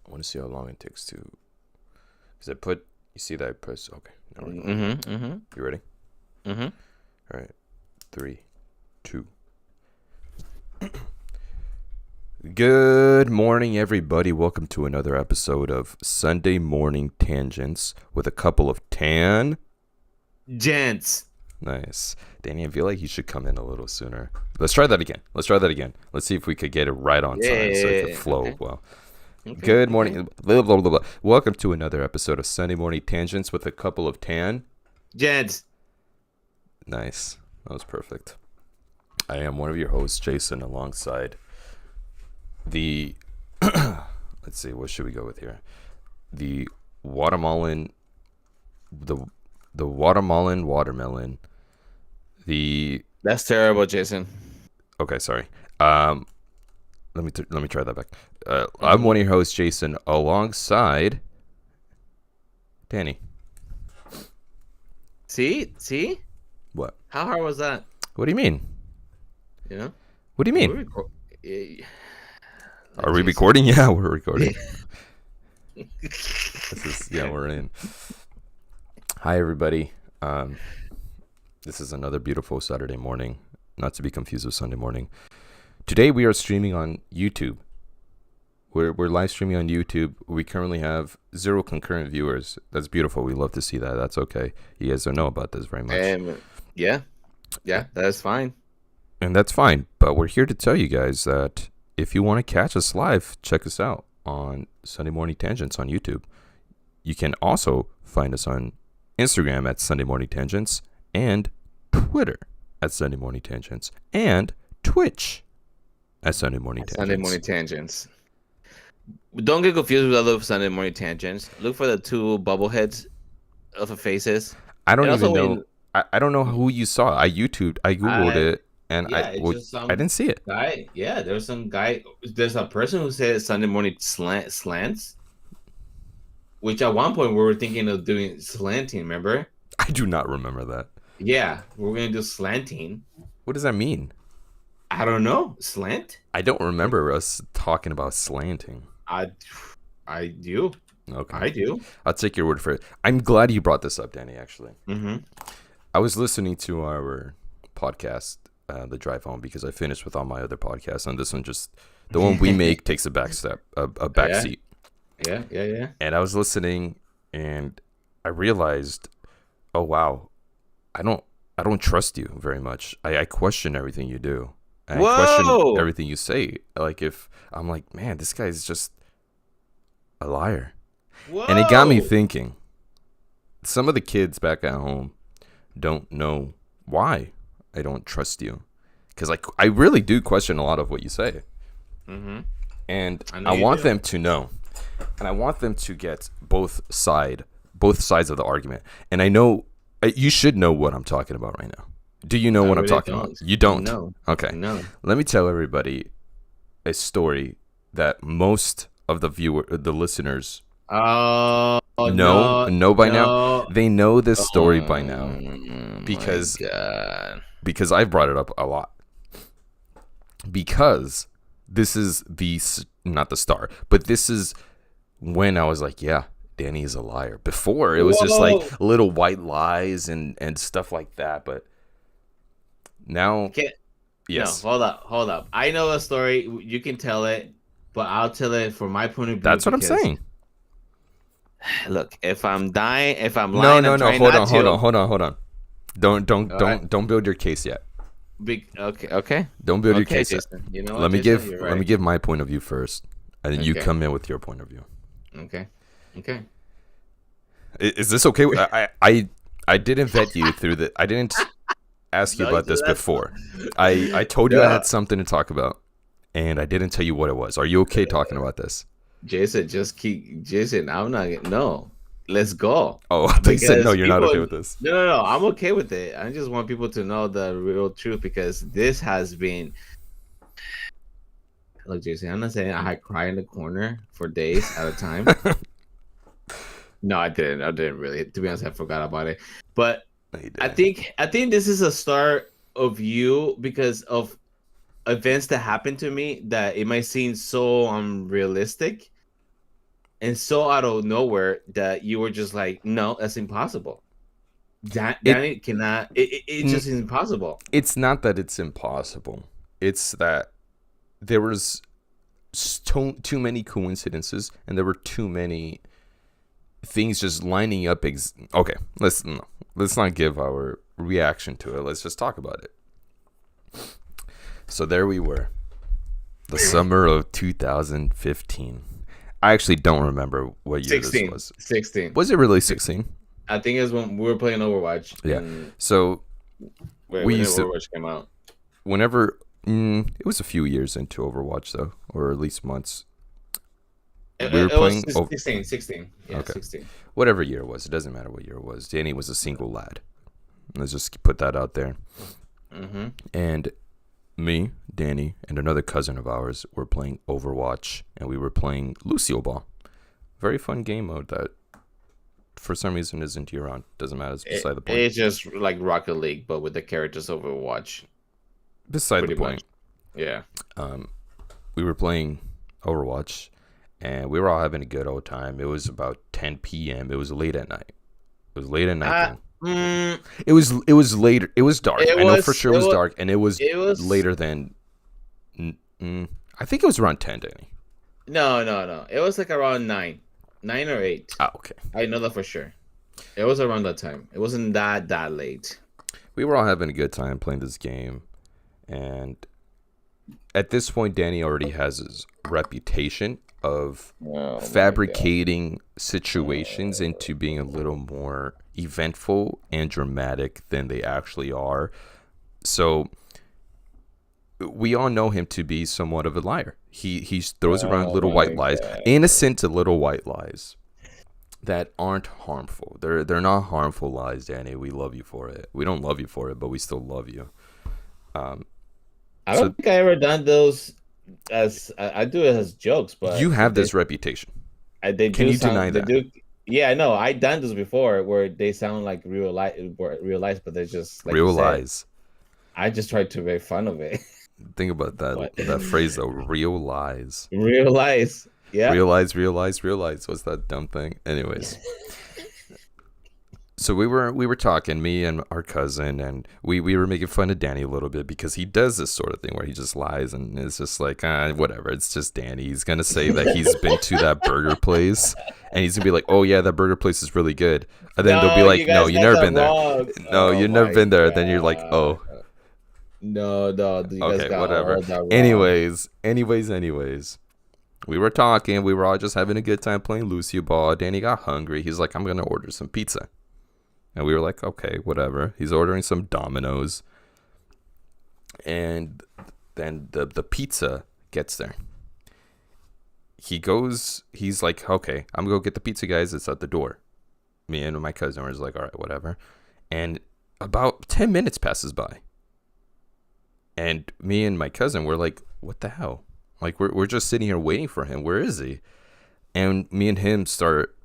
I want to see how long it takes to. Because you see that I press. Okay. Now we're going. Mm-hmm. Mm-hmm. You ready? Mm-hmm. All right. 3, 2. Good morning, everybody. Welcome to another episode of Sunday Morning Tangents with a couple of tan. Gents. Nice. Danny, I feel like you should come in a little sooner. Let's try that again. Let's see if we could get it right on time so it could flow Okay. well. Okay. Good morning. Blah, blah, blah, blah. Welcome to another episode of Sunday Morning Tangents with a couple of tan. Gents. Nice. That was perfect. I am one of your hosts, Jason, alongside the let's see, what should we go with here? The watermelon watermelon. That's terrible, Jason. Okay, sorry. Let me try that back. I'm one of your hosts, Jason, alongside Danny. See? What? How hard was that? What do you mean? You know? What do you mean? Are we Jason. recording? Yeah, we're recording. We're in. Hi, everybody. This is another beautiful Saturday morning, not to be confused with Sunday morning. Today we are streaming on YouTube. We're live streaming on YouTube. We currently have 0 concurrent viewers. That's beautiful. We love to see that. That's okay. You guys don't know about this very much. Yeah, that's fine. And that's fine. But we're here to tell you guys that if you want to catch us live, check us out on Sunday Morning Tangents on YouTube. You can also find us on Instagram at Sunday Morning Tangents and Twitter at Sunday Morning Tangents and Twitch at Sunday Morning Tangents. Sunday Morning Tangents. Don't get confused with other Sunday Morning Tangents. Look for the 2 bubbleheads of the faces. I don't even know. I don't know who you saw. I Googled it, and I didn't see it. Guy, yeah, there's some guy. There's a person who said Sunday Morning slants, which at one point we were thinking of doing slanting. Remember? I do not remember that. Yeah, we're gonna do slanting. What does that mean? I don't know. Slant? I don't remember us talking about slanting. I do. Okay. I do. I'll take your word for it. I'm glad you brought this up, Danny, actually. Mm-hmm. I was listening to our podcast, The Drive Home, because I finished with all my other podcasts, and this one the one we make takes a back seat. Yeah. And I was listening, and I realized, oh, wow, I don't trust you very much. I question everything you do. And I question everything you say. Like, if I'm like, man, this guy's just a liar. Whoa. And it got me thinking, some of the kids back at home don't know why I don't trust you. Because I really do question a lot of what you say. Mm-hmm. And I want them to know. And I want them to get both sides of the argument. And I know, you should know what I'm talking about right now. Do you know what I'm talking about? You don't? No. Okay. No. Let me tell everybody a story that most of the listeners know by now. They know this story by now because I brought it up a lot. Because this is not the star, but this is when I was like, yeah, Danny is a liar. Before it was just like little white lies and stuff like that, but now, yes. No, hold up. I know a story. You can tell it, but I'll tell it from my point of view. That's what I'm saying. Look, if I'm lying, no. Hold on. Don't build your case yet. Okay. Don't build your case yet. You know, let me give my point of view first, and then you come in with your point of view. Okay. Is this okay? I didn't vet you through I didn't ask you about this before. I told you I had something to talk about, and I didn't tell you what it was. Are you okay talking about this? Jason, I'm not. No, let's go. Oh, I thought you said no. You're not okay with this. No. I'm okay with it. I just want people to know the real truth because this has been. Look, Jason, I'm not saying I cry in the corner for days at a time. No, I didn't really. To be honest, I forgot about it. But I think this is a start of you because of events that happened to me that it might seem so unrealistic. and so out of nowhere that you were just like, no, that's impossible. It Danny cannot. It just is impossible. it's not that it's impossible. It's that there was too many coincidences, and there were too many things just lining up. Okay, let's not give our reaction to it. Let's just talk about it. So there we were, the summer of 2015. I actually don't remember what year 16, this was. 16. Was it really 16? I think it's when we were playing Overwatch. Yeah. So we used Overwatch came out. Whenever it was a few years into Overwatch though, or at least months. We were playing 16. Yeah, okay. 16. Whatever year it was, it doesn't matter what year it was. Danny was a single lad. Let's just put that out there. Mm-hmm. And me, Danny, and another cousin of ours were playing Overwatch, and we were playing Lucio Ball. Very fun game mode that, for some reason, isn't year round. Doesn't matter. It's beside the point. It's just like Rocket League, but with the characters of Overwatch. Beside the point. Much. Yeah. We were playing Overwatch, and we were all having a good old time. It was about 10 p.m. It was late at night. It was late at night. It was later. It was dark. I know for sure it was dark, and it was later than. I think it was around 10, Danny. No. It was like around 9 or 8. Oh, okay. I know that for sure. It was around that time. It wasn't that late. We were all having a good time playing this game, and at this point, Danny already has his reputation of fabricating situations into being a little more eventful and dramatic than they actually are. So we all know him to be somewhat of a liar. He throws around little white lies, innocent little white lies that aren't harmful. They're not harmful lies, Danny. We love you for it. We don't love you for it, but we still love you. I don't think I ever done those as I do it as jokes, but you have this reputation. Can you deny that? Yeah, I know. I done this before where they sound like real lies, but they're just like real lies. I just tried to make fun of it. Think about that phrase though. Real lies. Real lies. Yeah. Real lies. What's that dumb thing? Anyways. So we were talking, me and our cousin, and we were making fun of Danny a little bit because he does this sort of thing where he just lies, and it's just like, whatever. It's just Danny. He's going to say that he's been to that burger place, and he's going to be like, oh, yeah, that burger place is really good. And then they'll be like, no, you've never been there. No, you've never been there. Then you're like, oh. No. You okay, got whatever. Anyways. We were talking. We were all just having a good time playing Lucio Ball. Danny got hungry. He's like, I'm going to order some pizza. And we were like, okay, whatever. He's ordering some Domino's. And then the pizza gets there. He's like, okay, I'm going to go get the pizza, guys. It's at the door. Me and my cousin were just like, all right, whatever. And about 10 minutes passes by. And me and my cousin were like, what the hell? Like, we're just sitting here waiting for him. Where is he? And me and him start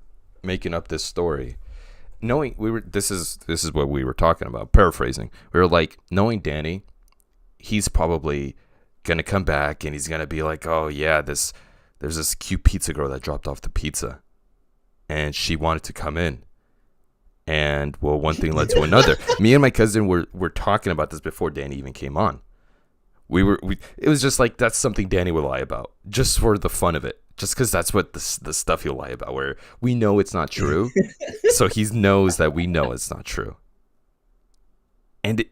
making up this story. Knowing this is what we were talking about, paraphrasing. We were like, knowing Danny, he's probably gonna come back and he's gonna be like, oh yeah, there's this cute pizza girl that dropped off the pizza, and she wanted to come in, and well, one thing led to another. Me and my cousin were talking about this before Danny even came on. It was just like, that's something Danny would lie about just for the fun of it. Just because that's what the stuff he'll lie about, where we know it's not true. So he knows that we know it's not true. And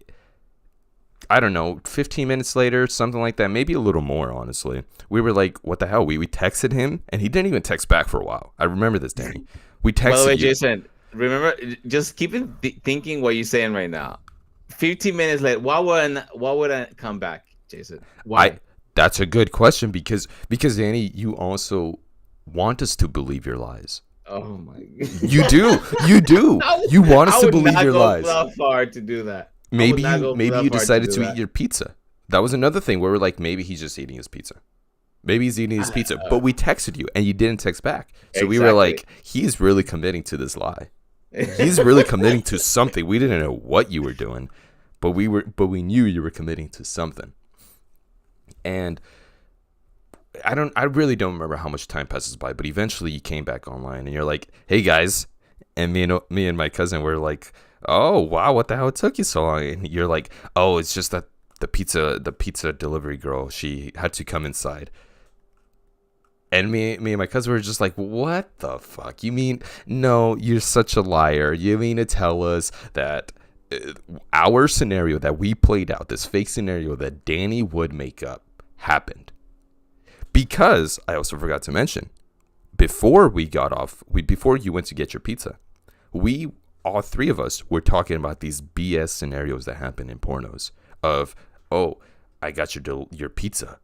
I don't know, 15 minutes later, something like that, maybe a little more, honestly. We were like, what the hell? We texted him, and he didn't even text back for a while. I remember this, Danny. We texted. By the way, Jason, remember, just keep thinking what you're saying right now. 15 minutes later, why would I come back, Jason? Why? That's a good question because Danny, you also want us to believe your lies. Oh my God. You do. You want us to believe your lies. I would not go that far to do that. Maybe you decided to eat your pizza. That was another thing where we're like, maybe he's just eating his pizza. Maybe he's eating his pizza. But we texted you and you didn't text back. So we were like, he's really committing to this lie. He's really committing to something. We didn't know what you were doing, but we knew you were committing to something. And I really don't remember how much time passes by, but eventually you came back online and you're like, hey guys. And me and my cousin were like, oh wow, what the hell, it took you so long? And you're like, oh, it's just that the pizza delivery girl, she had to come inside. And me and my cousin were just like, what the fuck? You mean, no, you're such a liar. You mean to tell us that our scenario that we played out, this fake scenario that Danny would make up, happened? Because I also forgot to mention, before you went to get your pizza, all three of us were talking about these BS scenarios that happen in pornos of, oh, I got your pizza.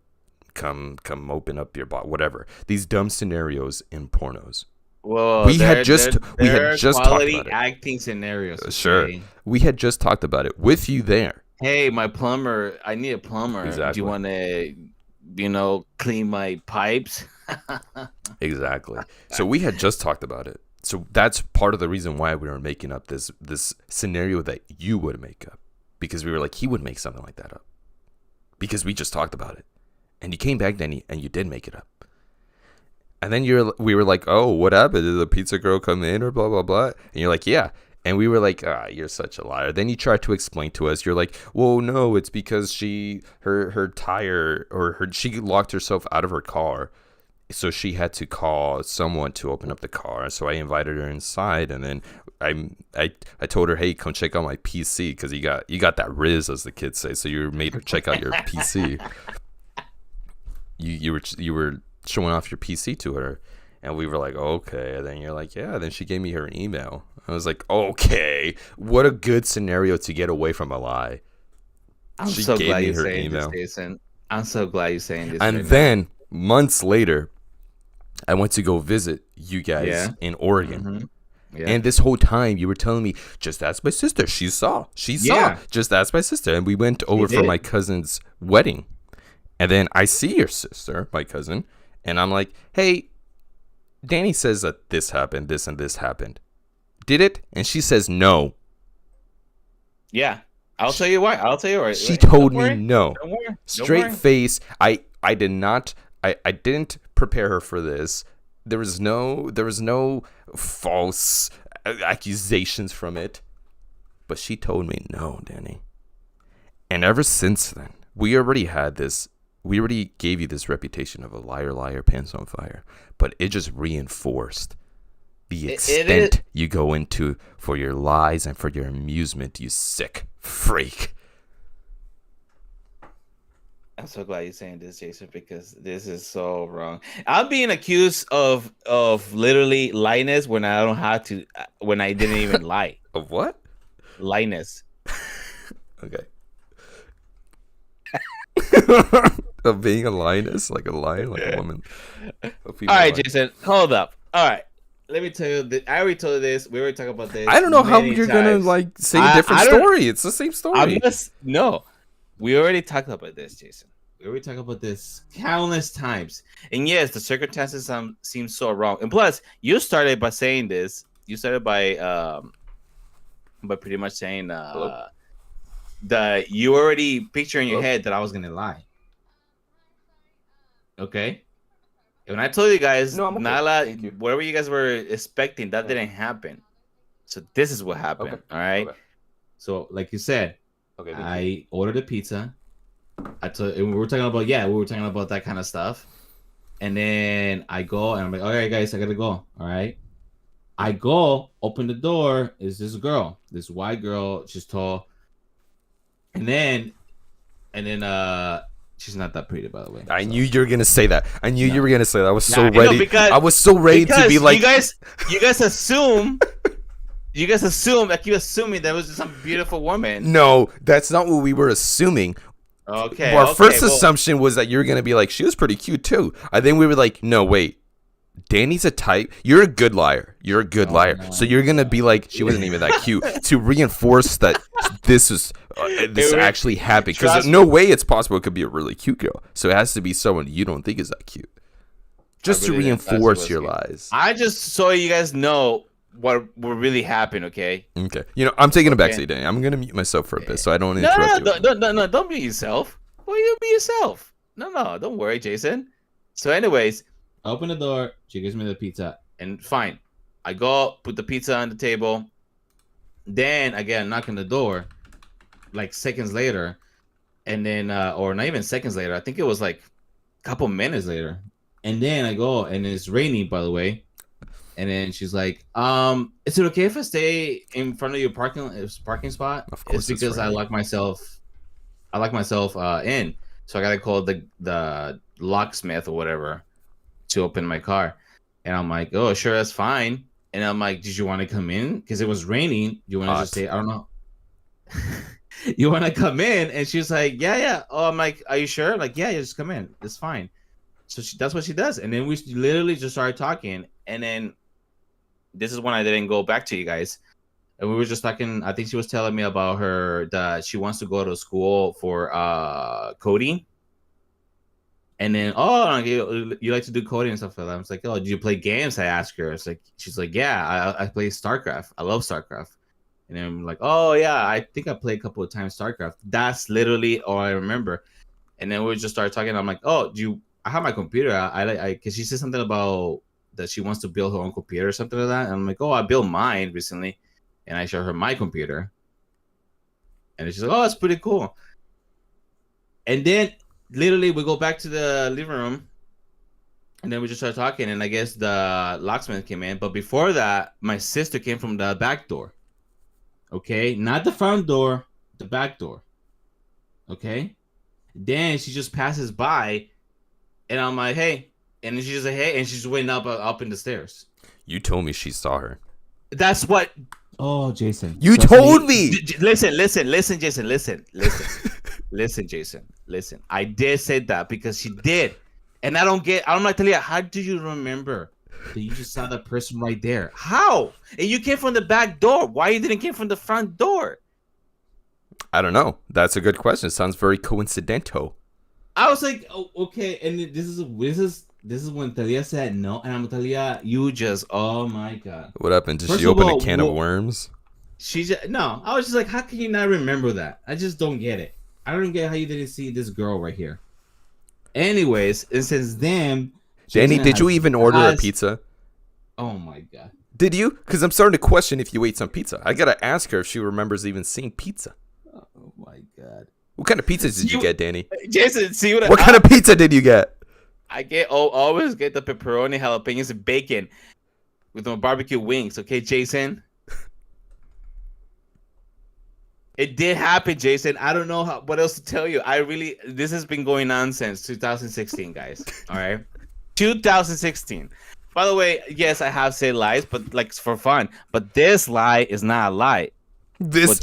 Come open up your bottle, whatever. These dumb scenarios in pornos. Well, we had just talked about it. Acting scenarios. Okay? Sure. We had just talked about it with you there. Hey, my plumber, I need a plumber. Exactly. Do you want to, clean my pipes? Exactly. So we had just talked about it. So that's part of the reason why we were making up this scenario that you would make up, because we were like, he would make something like that up, because we just talked about it. And you came back, Danny, and you did make it up. And then we were like, oh, what happened? Did the pizza girl come in or blah, blah, blah? And you're like, yeah. And we were like, you're such a liar. Then you tried to explain to us. You're like, well, no, it's because her tire, or she locked herself out of her car. So she had to call someone to open up the car. So I invited her inside, and then I told her, hey, come check out my PC, because you got that Riz, as the kids say. So you made her check out your PC. You were showing off your PC to her, and we were like, okay. And then you're like, yeah. Then she gave me her email. I was like, okay, what a good scenario to get away from a lie. She so gave glad me you're her saying email. This, Jason. I'm so glad you're saying this. And then months later, I went to go visit you guys in Oregon. Mm-hmm. Yeah. And this whole time you were telling me, just ask my sister. She saw. Just ask my sister. And we went over for my cousin's wedding. And then I see your sister, my cousin, and I'm like, hey, Danny says that this happened, this and this happened. Did it? And she says no. Yeah. I'll tell you why. She told me no. Straight face. I didn't prepare her for this. There was no false accusations from it. But she told me no, Danny. And ever since then, we already gave you this reputation of a liar, pants on fire, but it just reinforced the extent you go into for your lies and for your amusement, you sick freak. I'm so glad you're saying this, Jason, because this is so wrong. I'm being accused of literally lyness when I don't have to, when I didn't even lie. Of what? Lyness. Okay. Of being a lioness, like a lion, like a woman. All right, Jason, hold up. All right, let me tell you. I already told you this. We already talked about this. I don't know how you're gonna say a different story. It's the same story. No, we already talked about this, Jason. We already talked about this countless times. And yes, the circumstances seem so wrong. And plus, you started by saying this. You started by pretty much saying that you already picture in your head that I was gonna lie. Okay. When I told you guys, no, Nala, whatever you guys were expecting, that didn't happen. So this is what happened. Okay. All right. Okay. So, like you said, I ordered a pizza. We were talking about that kind of stuff. And then I go and I'm like, all right, guys, I gotta go. All right. I go, open the door. Is this girl, this white girl? She's tall. And then she's not that pretty, by the way. I knew you were gonna say that. I was so ready. I was so ready to be like, you guys assume. You guys assume. I keep assuming that was just some beautiful woman. No, that's not what we were assuming. Okay. Our first assumption was that you were gonna be like, she was pretty cute too. And then we were like, no, wait. Danny's a type. You're a good liar. No. So you're gonna be like, she wasn't even that cute, to reinforce that this is this actually happened. Because there's no way it's possible it could be a really cute girl. So it has to be someone you don't think is that cute, just to reinforce your lies. I just so you guys know what really happened. Okay. I'm taking a backseat, Danny. I'm gonna mute myself for a bit so I don't interrupt you. No, don't mute yourself. Well, you be yourself. No, don't worry, Jason. So, anyways, I open the door. She gives me the pizza, and fine. I go put the pizza on the table. Then I get a knock on the door, like seconds later, and then or not even seconds later. I think it was like a couple minutes later. And then I go, and it's raining, by the way. And then she's like, is it okay if I stay in front of your parking spot? Of course, it's because I lock myself in. So I gotta call the locksmith or whatever to open my car. And I'm like, oh, sure, that's fine. And I'm like, did you want to come in? Because it was raining. You want to just say, I don't know. You want to come in? And she's like, yeah. Oh, I'm like, are you sure? Like, yeah, just come in. It's fine. So that's what she does. And then we literally just started talking. And then this is when I didn't go back to you guys. And we were just talking. I think she was telling me about that she wants to go to school for coding. And then, you like to do coding and stuff like that. I was like, oh, do you play games? I asked her. It's like, she's like, yeah, I play StarCraft. I love StarCraft. And then I'm like, oh yeah, I think I played a couple of times StarCraft. That's literally all I remember. And then we just started talking. I'm like, oh, I have my computer. Because she said something about that she wants to build her own computer or something like that. And I'm like, oh, I built mine recently. And I showed her my computer. And she's like, oh, that's pretty cool. And then literally we go back to the living room. And then we just started talking. And I guess the locksmith came in. But before that, my sister came from the back door. Okay? Not the front door, the back door. Okay? Then she just passes by. And I'm like, hey. And then she just like, hey. And she's went up in the stairs. You told me she saw her. That's what... Oh, Jason. You told me. Listen, Jason. Listen, Jason. Listen. I did say that because she did. And I'm like, Talia, how do you remember that you just saw that person right there? How? And you came from the back door. Why you didn't came from the front door? I don't know. That's a good question. It sounds very coincidental. I was like, oh, okay. And this is when Talia said no, and I'm Talia, you just, oh my god. What happened? Did she open a can of worms? No. I was just like, how can you not remember that? I just don't get it. I don't get how you didn't see this girl right here. Anyways, and since then, Danny, did you even order a pizza? Oh my god. Did you? Because I'm starting to question if you ate some pizza. I gotta ask her if she remembers even seeing pizza. Oh my god. What kind of pizza did you get, Danny? Jason, see what kind of pizza did you get? I always get the pepperoni, jalapenos, and bacon with my barbecue wings. Okay, Jason. It did happen, Jason. I don't know what else to tell you. This has been going on since 2016, guys. All right, 2016. By the way, yes, I have said lies, but like for fun. But this lie is not a lie. This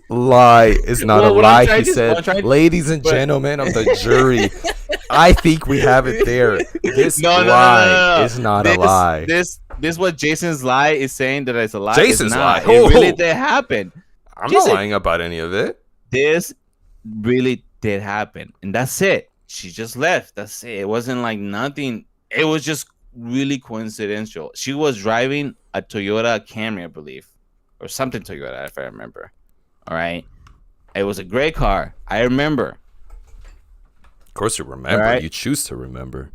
lie is not a lie. He said, ladies and gentlemen of the jury, I think we have it there. This lie is not a lie. This what Jason's lie is saying that it's a lie. Jason's lie. It really did happen. I'm not lying about any of it. This really did happen. And that's it. She just left. That's it. It wasn't like nothing. It was just really coincidental. She was driving a Toyota Camry, I believe. Or something Toyota, if I remember. All right. It was a great car. I remember. Of course you remember. Right? You choose to remember.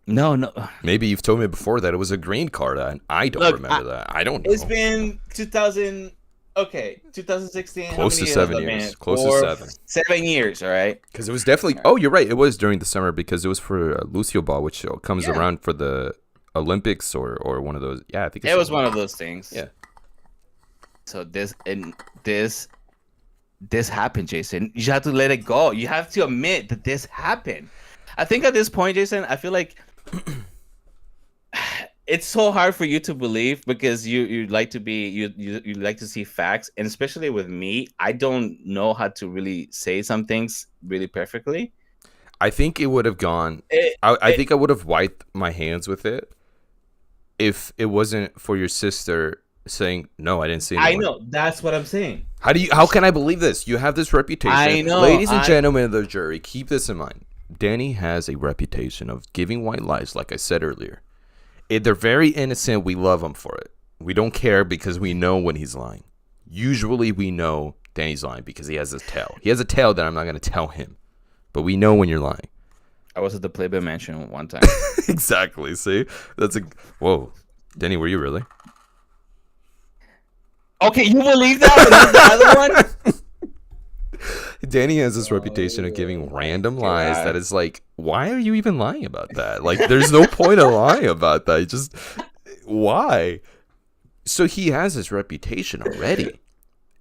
No. Maybe you've told me before that it was a green car, and I don't remember that. I don't know. It's been 2016. Close to 7 years. Close to 7. 7 years, all right? Because it was definitely... Oh, you're right. It was during the summer because it was for Lucio Ball, which comes around for the Olympics or one of those. Yeah, I think it was one of those things. Yeah. So this happened, Jason. You have to let it go. You have to admit that this happened. I think at this point, Jason, I feel like it's so hard for you to believe because you like to see facts, and especially with me, I don't know how to really say some things really perfectly. I think it would have gone. I think I would have wiped my hands with it if it wasn't for your sister saying no, I didn't see anyone. I know, that's what I'm saying. How can I believe this? You have this reputation. I know. Ladies and gentlemen of the jury, keep this in mind. Danny has a reputation of giving white lies, like I said earlier. They're very innocent. We love him for it. We don't care because we know when he's lying. Usually we know Danny's lying because he has a tail. He has a tail that I'm not going to tell him. But we know when you're lying. I was at the Playboy Mansion one time. Exactly. See, that's a whoa, Denny. Were you really? Okay, you believe that? But that's the other one. Danny has this reputation of giving random lies that is like, why are you even lying about that? Like, there's no point of lying about that. Just why? So he has this reputation already.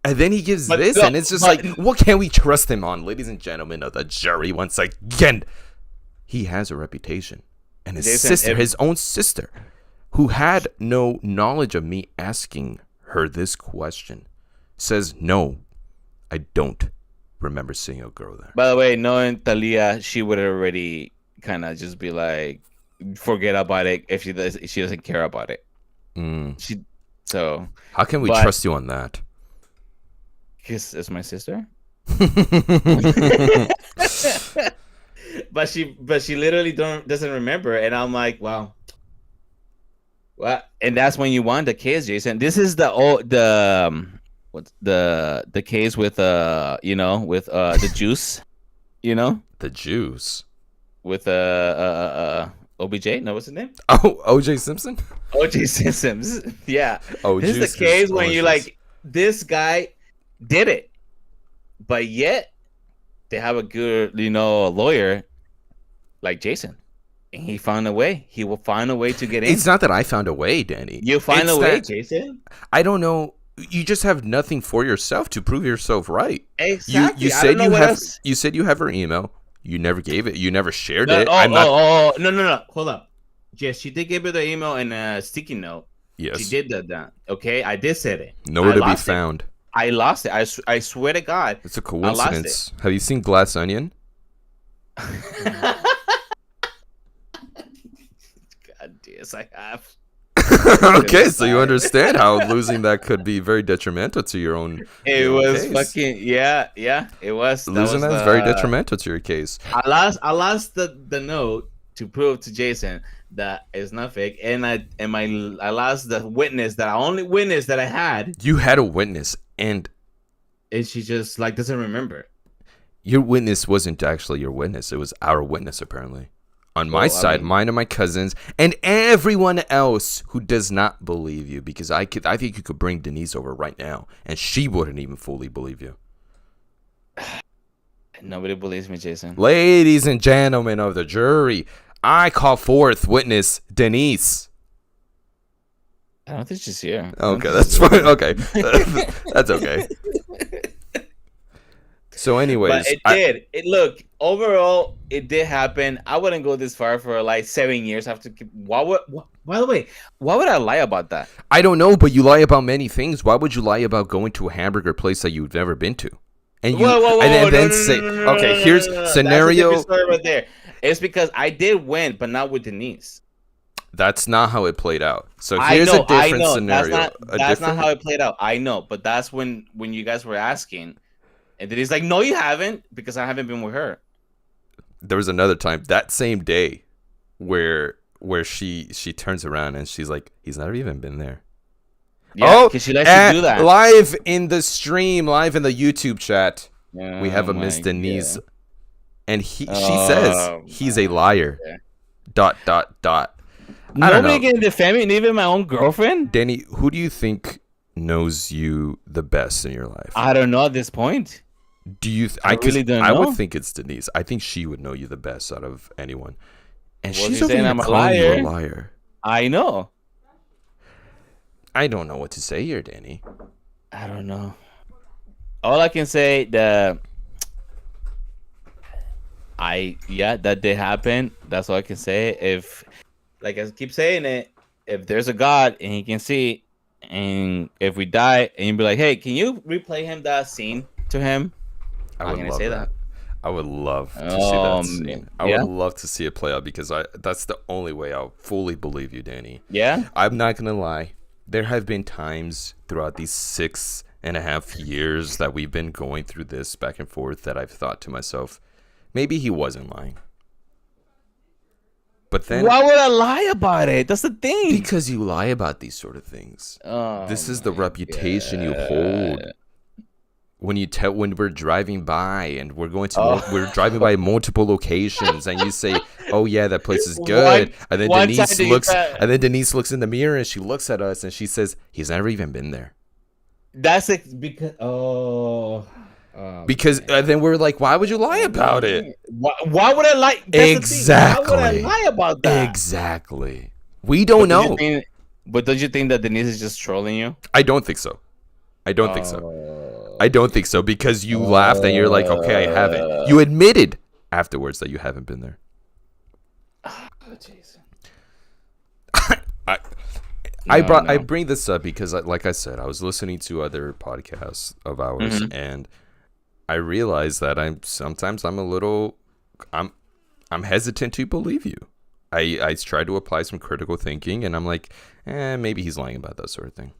And then he gives this, and it's just like, what can we trust him on, ladies and gentlemen of the jury? Once again, he has a reputation. And his sister, his own sister, who had no knowledge of me asking her this question, says, no, I don't remember seeing a girl there. By the way, knowing Talia, she would already kind of just be like, forget about it if she doesn't care about it. So how can we trust you on that? Because it's my sister. but she literally doesn't remember, and I'm like, wow. Well, and that's when you won the case, Jason. This is the what's the case with with the juice, the juice with OBJ. No, what's his name? Oh, OJ Simpson. OJ Simpson. Yeah. Oh, this is the case when you like, this guy did it, but yet they have a good lawyer like Jason. And he found a way. He will find a way to get in. It's not that I found a way, Danny. You find a way, Jason. I don't know. You just have nothing for yourself to prove yourself right. Exactly. You said you have her email. You never gave it. You never shared it. No. Hold up. Yes, she did give her the email and a sticky note. Yes. She did that. Okay, I did say it. Nowhere to be found. I lost it. I swear to God. It's a coincidence. Have you seen Glass Onion? God, yes, I have. Okay, so you understand how losing that could be very detrimental to your own. It was case. Fucking yeah. It was losing that is very detrimental to your case. I lost the note to prove to Jason that it's not fake, and I lost the witness, that only witness that I had. You had a witness, and she just like doesn't remember. Your witness wasn't actually your witness; it was our witness, apparently. On my side, mine and my cousins, and everyone else who does not believe you, because I think you could bring Denise over right now, and she wouldn't even fully believe you. Nobody believes me, Jason. Ladies and gentlemen of the jury, I call forth witness Denise. I don't think she's here. Okay, that's fine. Okay, that's okay. So, anyways, but look, overall, it did happen. I wouldn't go this far for like 7 years after. By the way, why would I lie about that? I don't know, but you lie about many things. Why would you lie about going to a hamburger place that you've never been to? And you okay, here's scenario. That's a story right there. It's because I did win, but not with Denise. That's not how it played out. So here's a different scenario. That's not how it played out. I know, but that's when you guys were asking. And then he's like, no, you haven't, because I haven't been with her. There was another time that same day where she turns around and she's like, he's never even been there. Yeah, because she likes to do that. Live in the stream, live in the YouTube chat, we have a Miss Denise. God. And she says he's a liar. Okay. ... Nobody can defend me, even my own girlfriend? Danny, who do you think knows you the best in your life? I don't know at this point. Do you? I really don't know. I would think it's Denise. I think she would know you the best out of anyone. And she's saying I'm a liar. I know. I don't know what to say here, Danny. I don't know. All I can say that did happen. That's all I can say. If, like I keep saying it, if there's a God and he can see, and if we die, and you be like, hey, can you replay him that scene to him? I'm gonna say that. I would love to see that scene. I would love to see it play out, because that's the only way I'll fully believe you, Danny. Yeah? I'm not gonna lie. There have been times throughout these 6.5 years that we've been going through this back and forth that I've thought to myself, maybe he wasn't lying. But then, why would I lie about it? That's the thing. Because you lie about these sort of things. This is the reputation you hold when we're driving by and we're going to we're driving by multiple locations and you say, "Oh yeah, that place is good," and then Denise looks in the mirror and she looks at us and she says, "He's never even been there." That's because then we're like, why would you lie about it? Why would I lie? Exactly. Why would I lie about that? Exactly. We don't know. But don't you think that Denise is just trolling you? I don't think so. I don't think so because you laughed and you're like, okay, I haven't. You admitted afterwards that you haven't been there. Jason. I bring this up because, like I said, I was listening to other podcasts of ours, and I realized that I'm hesitant to believe you. I try to apply some critical thinking, and I'm like, maybe he's lying about that sort of thing.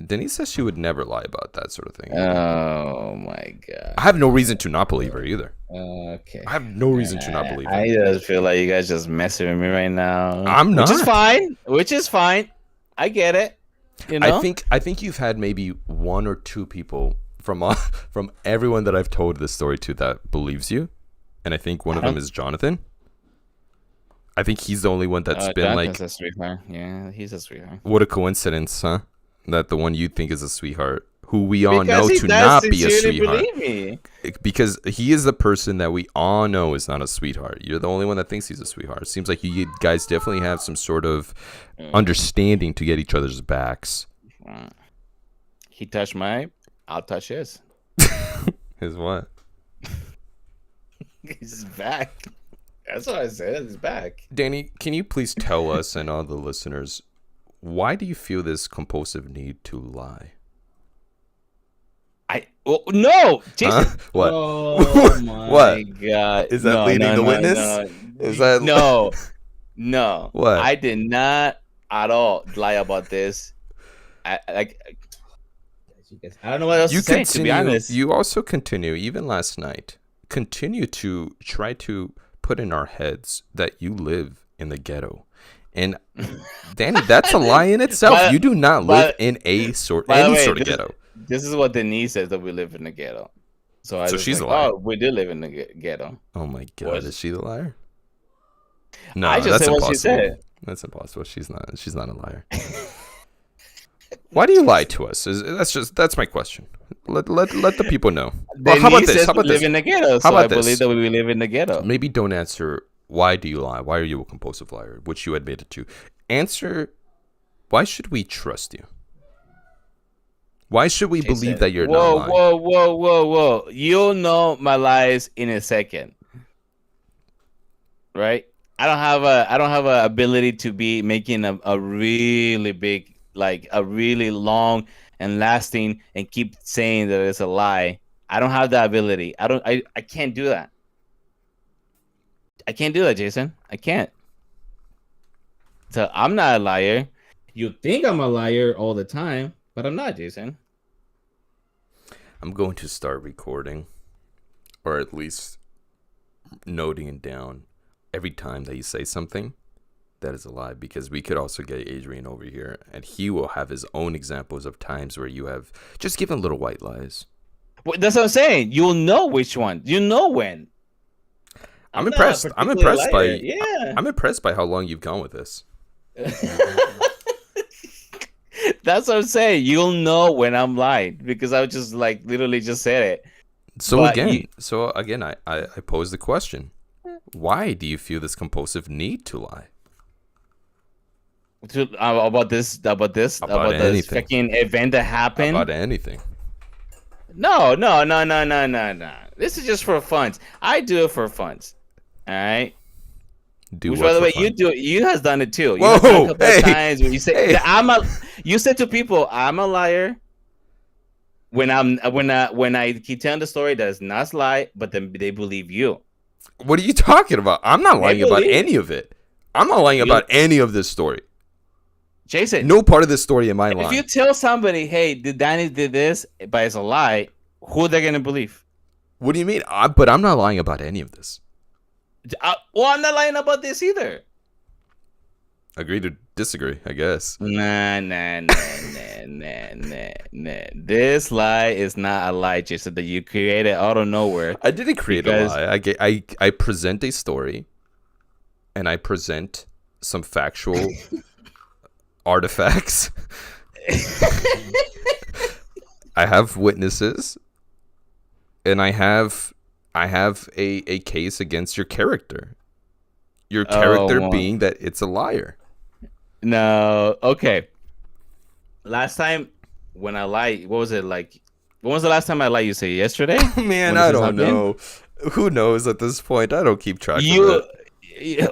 Denise says she would never lie about that sort of thing. Oh my god! I have no reason to not believe her either. Okay. I have no reason to not believe her. I just feel like you guys just messing with me right now. I'm not. Which is fine. I get it. You know? I think you've had maybe one or two people from everyone that I've told this story to that believes you, and I think one of them is Jonathan. I think he's the only one that's been Jonathan's a sweetheart. Yeah, he's a sweetheart. What a coincidence, huh? That the one you think is a sweetheart, who we all know to not be a sweetheart. Because he is the person that we all know is not a sweetheart. You're the only one that thinks he's a sweetheart. It seems like you guys definitely have some sort of understanding to get each other's backs. He touched mine, I'll touch his. His what? His back. That's what I said. His back. Danny, can you please tell us and all the listeners, why do you feel this compulsive need to lie? No, Jason. Huh? What? Oh my what? god! Is that leading the witness? Is that no? What? I did not at all lie about this. I don't know what else to say. To be honest, you also continue, even last night, to try to put in our heads that you live in the ghetto. And Danny, that's a lie in itself. You do not live in any sort of ghetto. This is what Denise says, that we live in the ghetto. So she's a liar. Oh, we do live in the ghetto. Oh my god, is she the liar? No, I just that's said impossible. What she said. That's impossible. She's not a liar. Why do you lie to us? That's my question. Let the people know. Well, how about this? We live in the ghetto, so I believe that we live in the ghetto. Maybe don't answer why do you lie? Why are you a compulsive liar? Which you admitted to. Answer, why should we trust you? Why should we believe that you're not lying? Whoa. You'll know my lies in a second. Right? I don't have a ability to be making a really big, like a really long and lasting and keep saying that it's a lie. I don't have that ability. I can't do that. I can't do that, Jason. I can't. So I'm not a liar. You think I'm a liar all the time, but I'm not, Jason. I'm going to start recording, or at least noting it down every time that you say something that is a lie, because we could also get Adrian over here and he will have his own examples of times where you have just given little white lies. Well, that's what I'm saying. You'll know which one. You know when. I'm impressed. I'm impressed by how long you've gone with this. That's what I'm saying. You'll know when I'm lying because I just like literally just said it. So again, I pose the question: why do you feel this compulsive need to lie? About this fucking event that happened? About anything? No. This is just for fun. I do it for fun. All right. Which, by the way, you has done it too. You have done a couple of times when you say you said to people, I'm a liar. When I keep telling the story, that is not a lie, but then they believe you. What are you talking about? I'm not lying about any of it. I'm not lying about any of this story. Jason, no part of this story am I lying. If you tell somebody, hey, Danny did this, but it's a lie, who are they gonna believe? What do you mean? But I'm not lying about any of this. Well, I'm not lying about this either. Agree to disagree, I guess. Nah. This lie is not a lie, Jason, that you created out of nowhere. I didn't create a lie. I present a story, and I present some factual artifacts. I have witnesses, and I have a case against your character. Your character being that it's a liar. No, okay. Last time when I lied, what was it like? When was the last time I lied? You say yesterday? Man, I don't know. Who knows at this point? I don't keep track of it.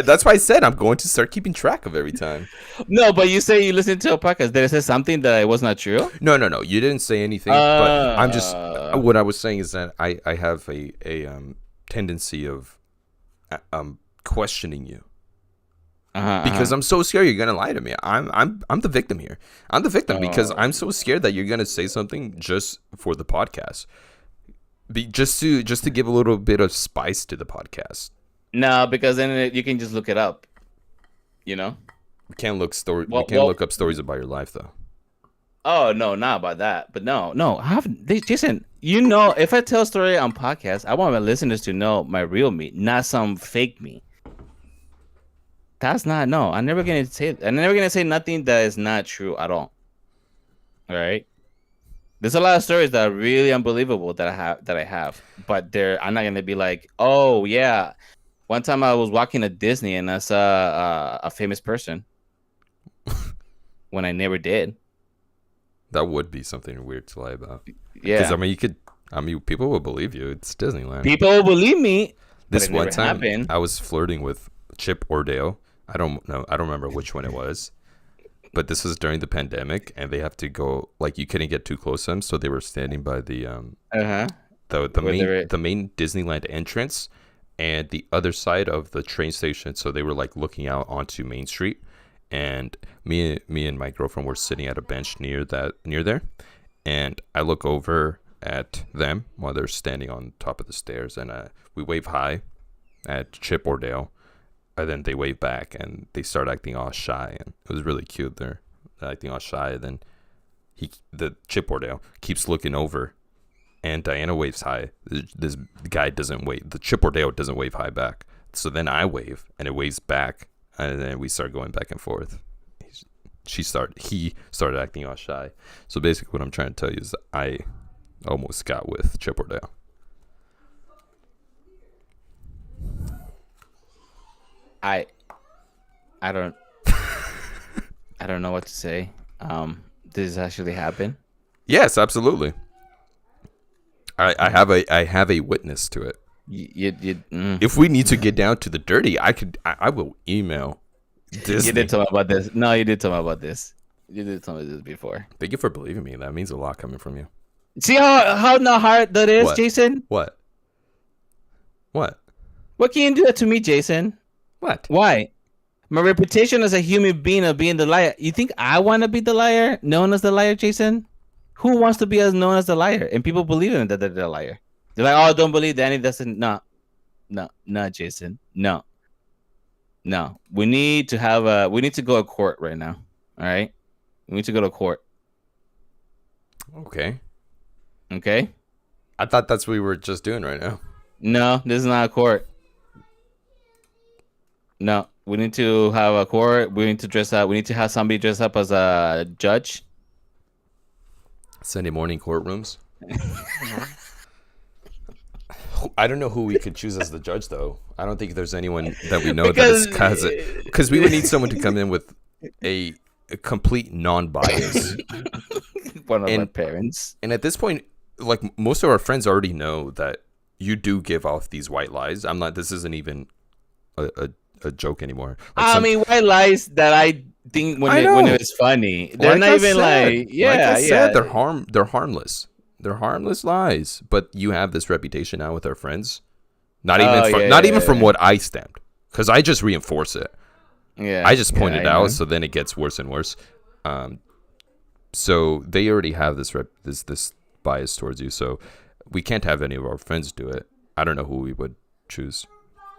That's why I said I'm going to start keeping track of every time. No, but you say you listened to a podcast. Did I say something that was not true? No. You didn't say anything. But I'm just what I was saying is that I have a tendency of questioning you. Because I'm so scared you're gonna lie to me. I'm the victim here. I'm the victim because I'm so scared that you're gonna say something just for the podcast, just to give a little bit of spice to the podcast. No, because then you can just look it up. You know, we can't look look up stories about your life though. Oh no, not about that. But no. Jason, you know, if I tell a story on podcast, I want my listeners to know my real me, not some fake me. That's not I'm never gonna say nothing that is not true at all. All right. There's a lot of stories that are really unbelievable that I have, but I'm not gonna be like, oh yeah, one time I was walking to Disney and I saw a famous person when I never did. That would be something weird to lie about. Yeah, because people will believe you. It's Disneyland. People will believe me. This one time, I was flirting with Chip Ordale. I don't know. I don't remember which one it was, but this was during the pandemic, and they have to go. Like you couldn't get too close to them, so they were standing by the main Disneyland entrance, and the other side of the train station. So they were like looking out onto Main Street, and me and my girlfriend were sitting at a bench near there, and I look over at them while they're standing on top of the stairs, and we wave hi at Chip Ordale. And then they wave back, and they start acting all shy, and it was really cute. They're acting all shy, and then the Chip Ordale keeps looking over, and Diana waves hi. This guy doesn't wave. The Chip Ordale doesn't wave hi back. So then I wave, and it waves back, and then we start going back and forth. He started acting all shy. So basically, what I'm trying to tell you is I almost got with Chip Ordale. I don't know what to say. This actually happened. Yes, absolutely. I have a witness to it. If we need to get down to the dirty, I will email Disney. You did tell me about this. No, you did tell me about this. You did tell me this before. Thank you for believing me. That means a lot coming from you. See how not hard that is, what? Jason? What? What can you do that to me, Jason? What? Why? My reputation as a human being of being the liar. You think I want to be the liar, known as the liar, Jason? Who wants to be known as the liar? And people believe in that they're the liar. They're like, oh, don't believe Danny doesn't. No, Jason. No. We need to go to court right now. All right? We need to go to court. Okay. I thought that's what we were just doing right now. No, this is not a court. No, we need to have a court. We need to dress up. We need to have somebody dress up as a judge. Sunday morning courtrooms. I don't know who we could choose as the judge, though. I don't think there's anyone that we know because we would need someone to come in with a complete non-bias. One of our parents. And at this point, like most of our friends already know that you do give off these white lies. This isn't even a joke anymore. Like white lies that I think when it was funny, they're not even like they're harmless. They're harmless lies. But you have this reputation now with our friends. Not even from what I stamped, because I just reinforce it. Yeah, I just point it out, so then it gets worse and worse. So they already have this bias towards you. So we can't have any of our friends do it. I don't know who we would choose.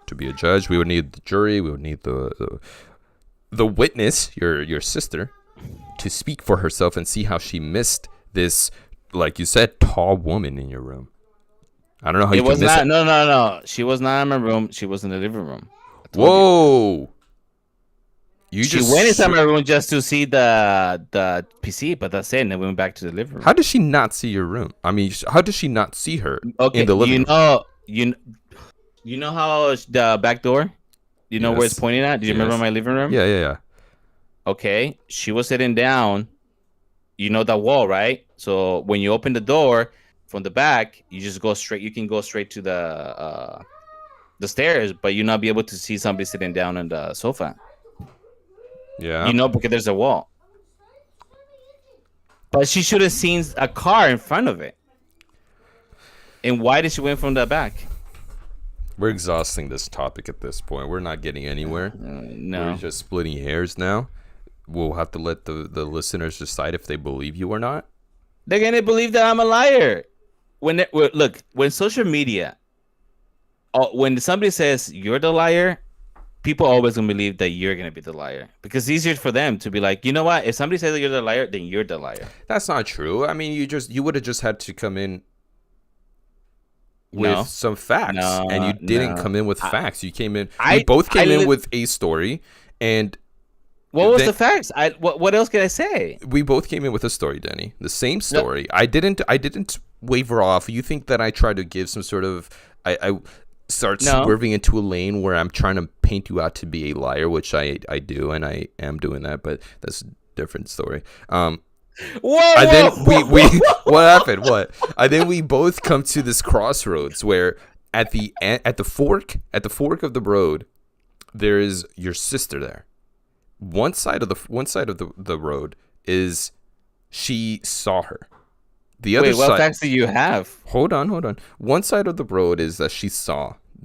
to be a judge. We would need the jury. We would need the witness, your sister, to speak for herself and see how she missed this, like you said, tall woman in your room. I don't know how you was miss not. it. No. She was not in my room. She was in the living room. Whoa! She went inside my room just to see the PC, but that's it. And then we went back to the living room. How does she not see your room? I mean, how does she not see her in the living room? You know how the back door? You know where it's pointing at? Do you remember my living room? Yeah. Okay. She was sitting down. You know that wall, right? So when you open the door from the back, you just go straight. You can go straight to the stairs, but you'll not be able to see somebody sitting down on the sofa. Yeah. You know, because there's a wall. But she should have seen a car in front of it. And why did she went from the back? We're exhausting this topic at this point. We're not getting anywhere. No. We're just splitting hairs now. We'll have to let the listeners decide if they believe you or not. They're going to believe that I'm a liar. Look, when social media, when somebody says you're the liar, people always going to believe that you're going to be the liar. Because it's easier for them to be like, you know what? If somebody says that you're the liar, then you're the liar. That's not true. I mean, you would have just had to come in with some facts. And you didn't come in with facts. You came in. We both came in with a story. And what was the facts? What else can I say? We both came in with a story, Danny. The same story. No. I didn't waver off. You think that I tried to give some sort of I start swerving into a lane where I'm trying to paint you out to be a liar, which I do, and I am doing that, but that's a different story. We what happened? What? And then we both come to this crossroads where at the fork of the road, there is your sister there. One side of the road is she saw her. The other side. What facts do you have? Hold on. One side of the road is that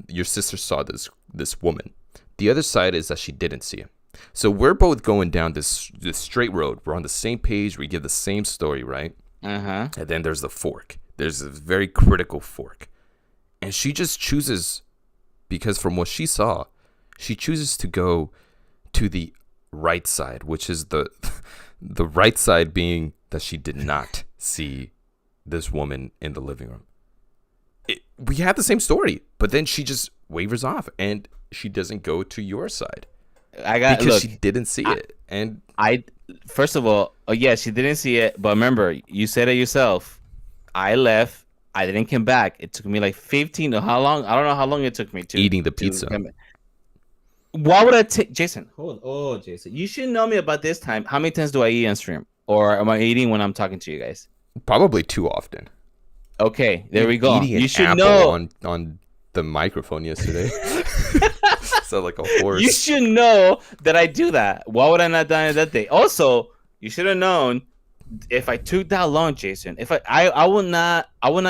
your sister saw this woman. The other side is that she didn't see him. So we're both going down this straight road. We're on the same page. We give the same story, right? Uh-huh. And then there's the fork. There's a very critical fork. And she just chooses, because from what she saw, she chooses to go to the right side, which is the right side being that she did not see this woman in the living room. We had the same story, but then she just wavers off and she doesn't go to your side because she didn't see it. And first of all, she didn't see it, but remember, you said it yourself. I left. I didn't come back. It took me like 15 or how long? I don't know how long it took me to eating the pizza. Why would I take Jason? Jason, you should know me about this time. How many times do I eat on stream, or am I eating when I'm talking to you guys? Probably too often. Okay, there we go. You should know on the microphone yesterday. Sound like a horse. You should know that I do that. Why would I not done it that day? Also, you should have known if I took that long, Jason. If I would not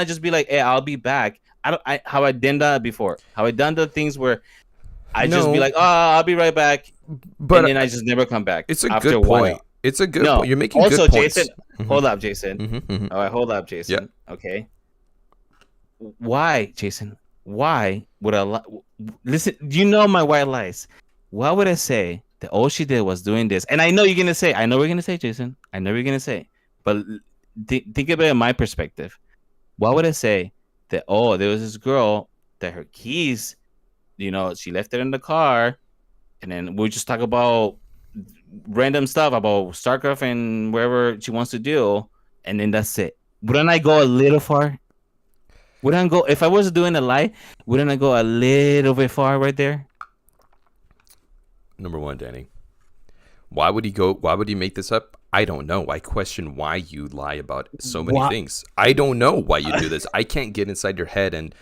just be like, hey, I'll be back. How I done that before. How I done the things where I just be like, oh, I'll be right back, and then I just never come back. It's a good point. It's a good point. You're making good points. Jason, hold up, Jason. All right, hold up, Jason. Yeah. Okay. Why, Jason? Why would I listen? You know my white lies. Why would I say that all she did was doing this? And I know you're gonna say, Jason. I know you're gonna say, but think about it in my perspective. Why would I say that? Oh, there was this girl that her keys, she left it in the car, and then we just talk about random stuff about StarCraft and wherever she wants to do, and then that's it. Wouldn't I go a little far? Wouldn't I go, if I was doing a lie, wouldn't I go a little bit far right there? Number one, Danny, why would he make this up? I don't know. I question why you lie about so many things. I don't know why you do this. I can't get inside your head and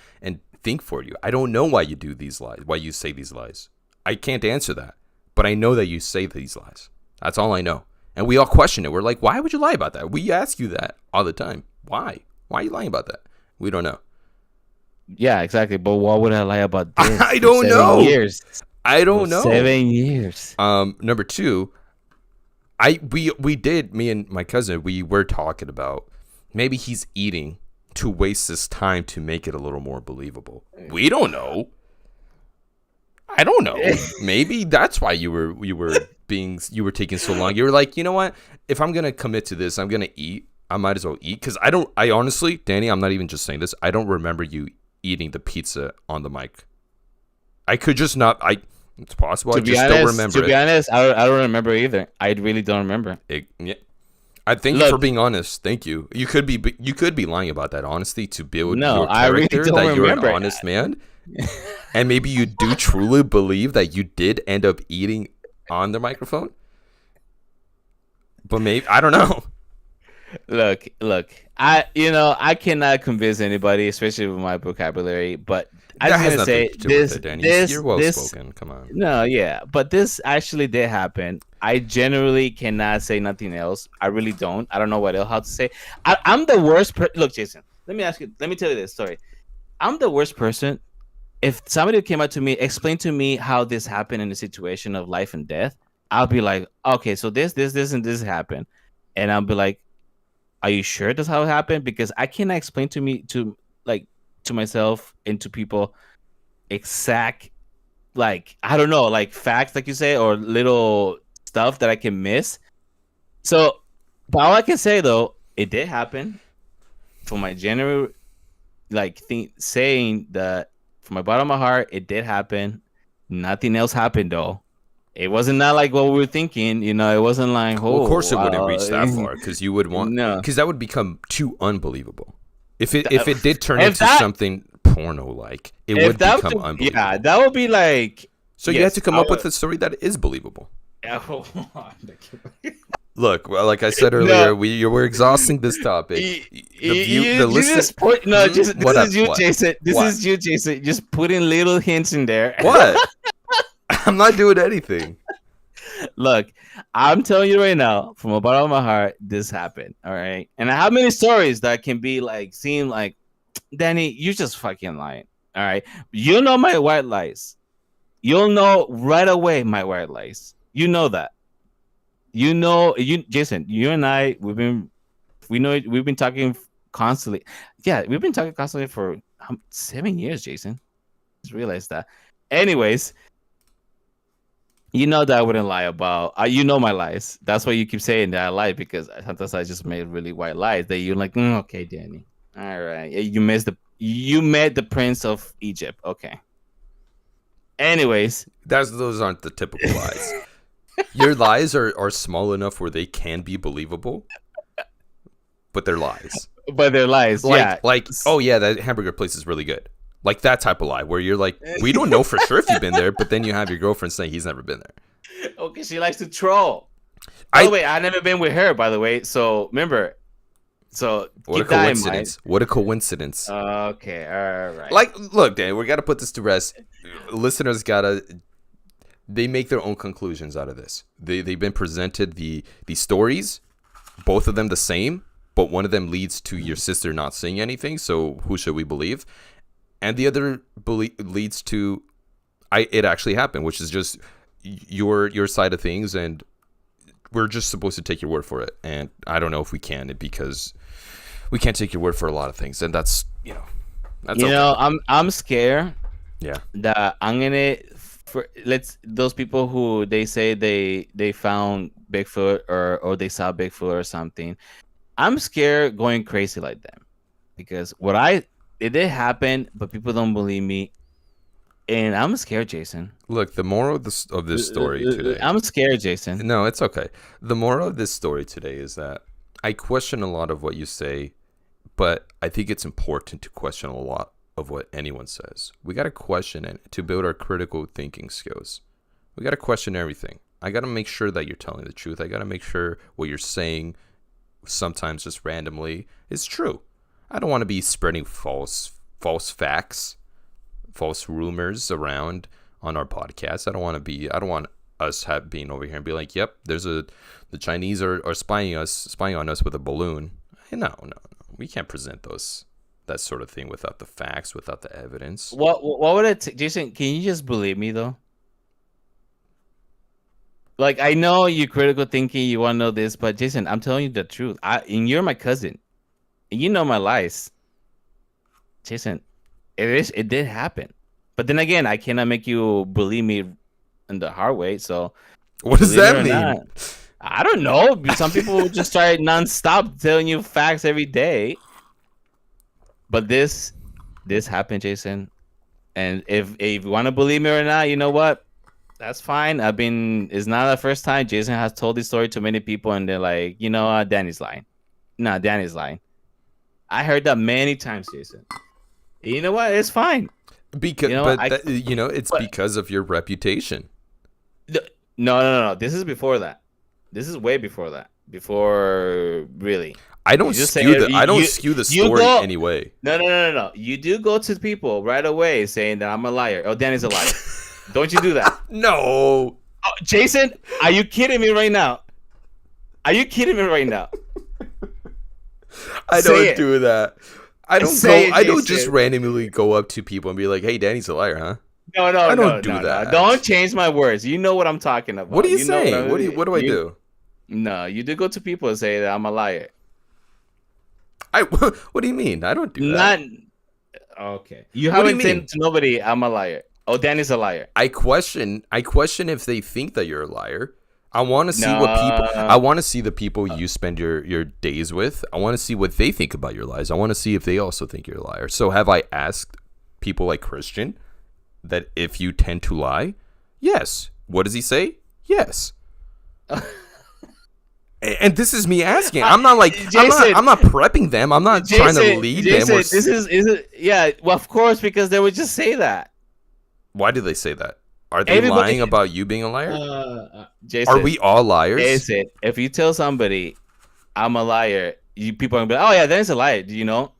think for you. I don't know why you do these lies, why you say these lies. I can't answer that. But I know that you say these lies. That's all I know. And we all question it. We're like, why would you lie about that? We ask you that all the time. Why? Why are you lying about that? We don't know. Yeah, exactly. But why would I lie about this? I don't know. 7 years. I don't know. 7 years. Number two, me and my cousin, we were talking about maybe he's eating to waste his time to make it a little more believable. We don't know. I don't know. Maybe that's why you were taking so long. You were like, you know what? If I'm gonna commit to this, I'm gonna eat. I might as well eat because I honestly, Danny, I'm not even just saying this. I don't remember you eating the pizza on the mic. I could just not. It's possible. I just don't remember. To be honest, I don't remember either. I really don't remember. Yeah. I thank you for being honest. Thank you. You could be lying about that honesty to build your character that you're an honest man. And maybe you do truly believe that you did end up eating on the microphone. But maybe I don't know. Look. I cannot convince anybody, especially with my vocabulary. But I was gonna say this. You're well spoken. Come on. No, yeah, but this actually did happen. I generally cannot say nothing else. I really don't. I don't know what else how to say. I'm the worst. Look, Jason. Let me tell you this story. I'm the worst person. If somebody came up to me, explain to me how this happened in a situation of life and death, I'll be like, okay, so this, and this happened, and I'll be like, are you sure that's how it happened? Because I cannot explain to myself and to people exact, like, I don't know, like facts, like you say, or little stuff that I can miss. So, but all I can say though, it did happen. For my general, saying that. From my bottom of my heart, it did happen. Nothing else happened though. It wasn't not like what we were thinking. It wasn't like, of course it wouldn't reach that far because you would want because that would become too unbelievable. If it did turn into something porno like, it would become unbelievable. Yeah, that would be like. So you have to come up with a story that is believable. Look, well, like I said earlier, we're exhausting this topic. Jason. This is you, Jason. Just putting little hints in there. What? I'm not doing anything. Look, I'm telling you right now, from the bottom of my heart, this happened. All right, and I have many stories that can be like, seem like, Danny, you just fucking lying. All right, you know my white lies. You'll know right away my white lies. You know that. Jason, you and I, we've been talking constantly. Yeah, we've been talking constantly for 7 years, Jason. Just realized that. Anyways, you know that I wouldn't lie about. You know my lies. That's why you keep saying that I lie, because sometimes I just made really white lies that you're like, okay, Danny. All right, you met the Prince of Egypt. Okay. Anyways, those aren't the typical lies. Your lies are small enough where they can be believable, but they're lies. Oh yeah, that hamburger place is really good. Like that type of lie where you're like, we don't know for sure if you've been there, but then you have your girlfriend saying he's never been there. Okay, she likes to troll. By the way, I've never been with her, by the way. So remember. So what a coincidence. What a coincidence. Okay, all right. Like, look, Dan, we got to put this to rest. Listeners they make their own conclusions out of this. They've been presented the stories, both of them the same, but one of them leads to your sister not saying anything. So who should we believe? And the other leads to it actually happened, which is just your side of things, and we're just supposed to take your word for it. And I don't know if we can, because we can't take your word for a lot of things, and that's okay. I'm scared. Yeah. That I'm gonna. Those people who they say they found Bigfoot or they saw Bigfoot or something, I'm scared going crazy like them, because it did happen, but people don't believe me, and I'm scared, Jason. Look, the moral of this story today. I'm scared, Jason. No, it's okay. The moral of this story today is that I question a lot of what you say, but I think it's important to question a lot of what anyone says. We got to question it to build our critical thinking skills. We got to question everything. I got to make sure that you're telling the truth. I got to make sure what you're saying, sometimes just randomly, is true. I don't want to be spreading false facts, false rumors around on our podcast. I don't want us being over here and be like, yep, the Chinese are spying on us with a balloon. No. We can't present that sort of thing without the facts, without the evidence. What would it take? Jason, can you just believe me though? Like, I know you're critical thinking, you want to know this, but Jason, I'm telling you the truth. And you're my cousin. And you know my lies. Jason, it did happen. But then again, I cannot make you believe me in the hard way. So What does believe it that or mean? not, I don't know. Some people will just try nonstop telling you facts every day. But this happened, Jason. And if you want to believe me or not, you know what? That's fine. It's not the first time Jason has told this story to many people, and they're like, you know what, Danny's lying. Nah, Danny's lying. I heard that many times, Jason. You know what? It's fine. Because, You know, it's but- because of your reputation. No. This is before that. This is way before that. Before really. I don't You just say- skew the I don't you- skew the you story go- anyway. No. You do go to people right away saying that I'm a liar. Oh, Danny's a liar. Don't you do that? No. Oh, Jason, are you kidding me right now? Are you kidding me right now? I Say don't it. do that. I don't Say it, I don't just Jason. randomly go up to people and be like, "Hey, Danny's a liar, huh?" No, I don't do no. that. Don't change my words. You know what I'm talking about. What are you know saying? What do I do? No, you do go to people and say that I'm a liar. What do you mean? I don't do that. Not okay. You What do you haven't said mean? to nobody I'm a liar. Oh, Danny's a liar. I question if they think that you're a liar. I want to see what people. No. I want to see the people you spend your days with. I want to see what they think about your lies. I want to see if they also think you're a liar. So have I asked people like Christian that if you tend to lie? Yes. What does he say? Yes. And this is me asking. I'm not like Jason, I'm not prepping them. I'm not trying to lead them. Or, This is yeah. Well, of course, because they would just say that. why do they say that? Are they Everybody- lying about you being a liar? Jason, Are we all liars? Jason, if you tell somebody I'm a liar, people are gonna be like, oh yeah, Danny's a liar. Do you know?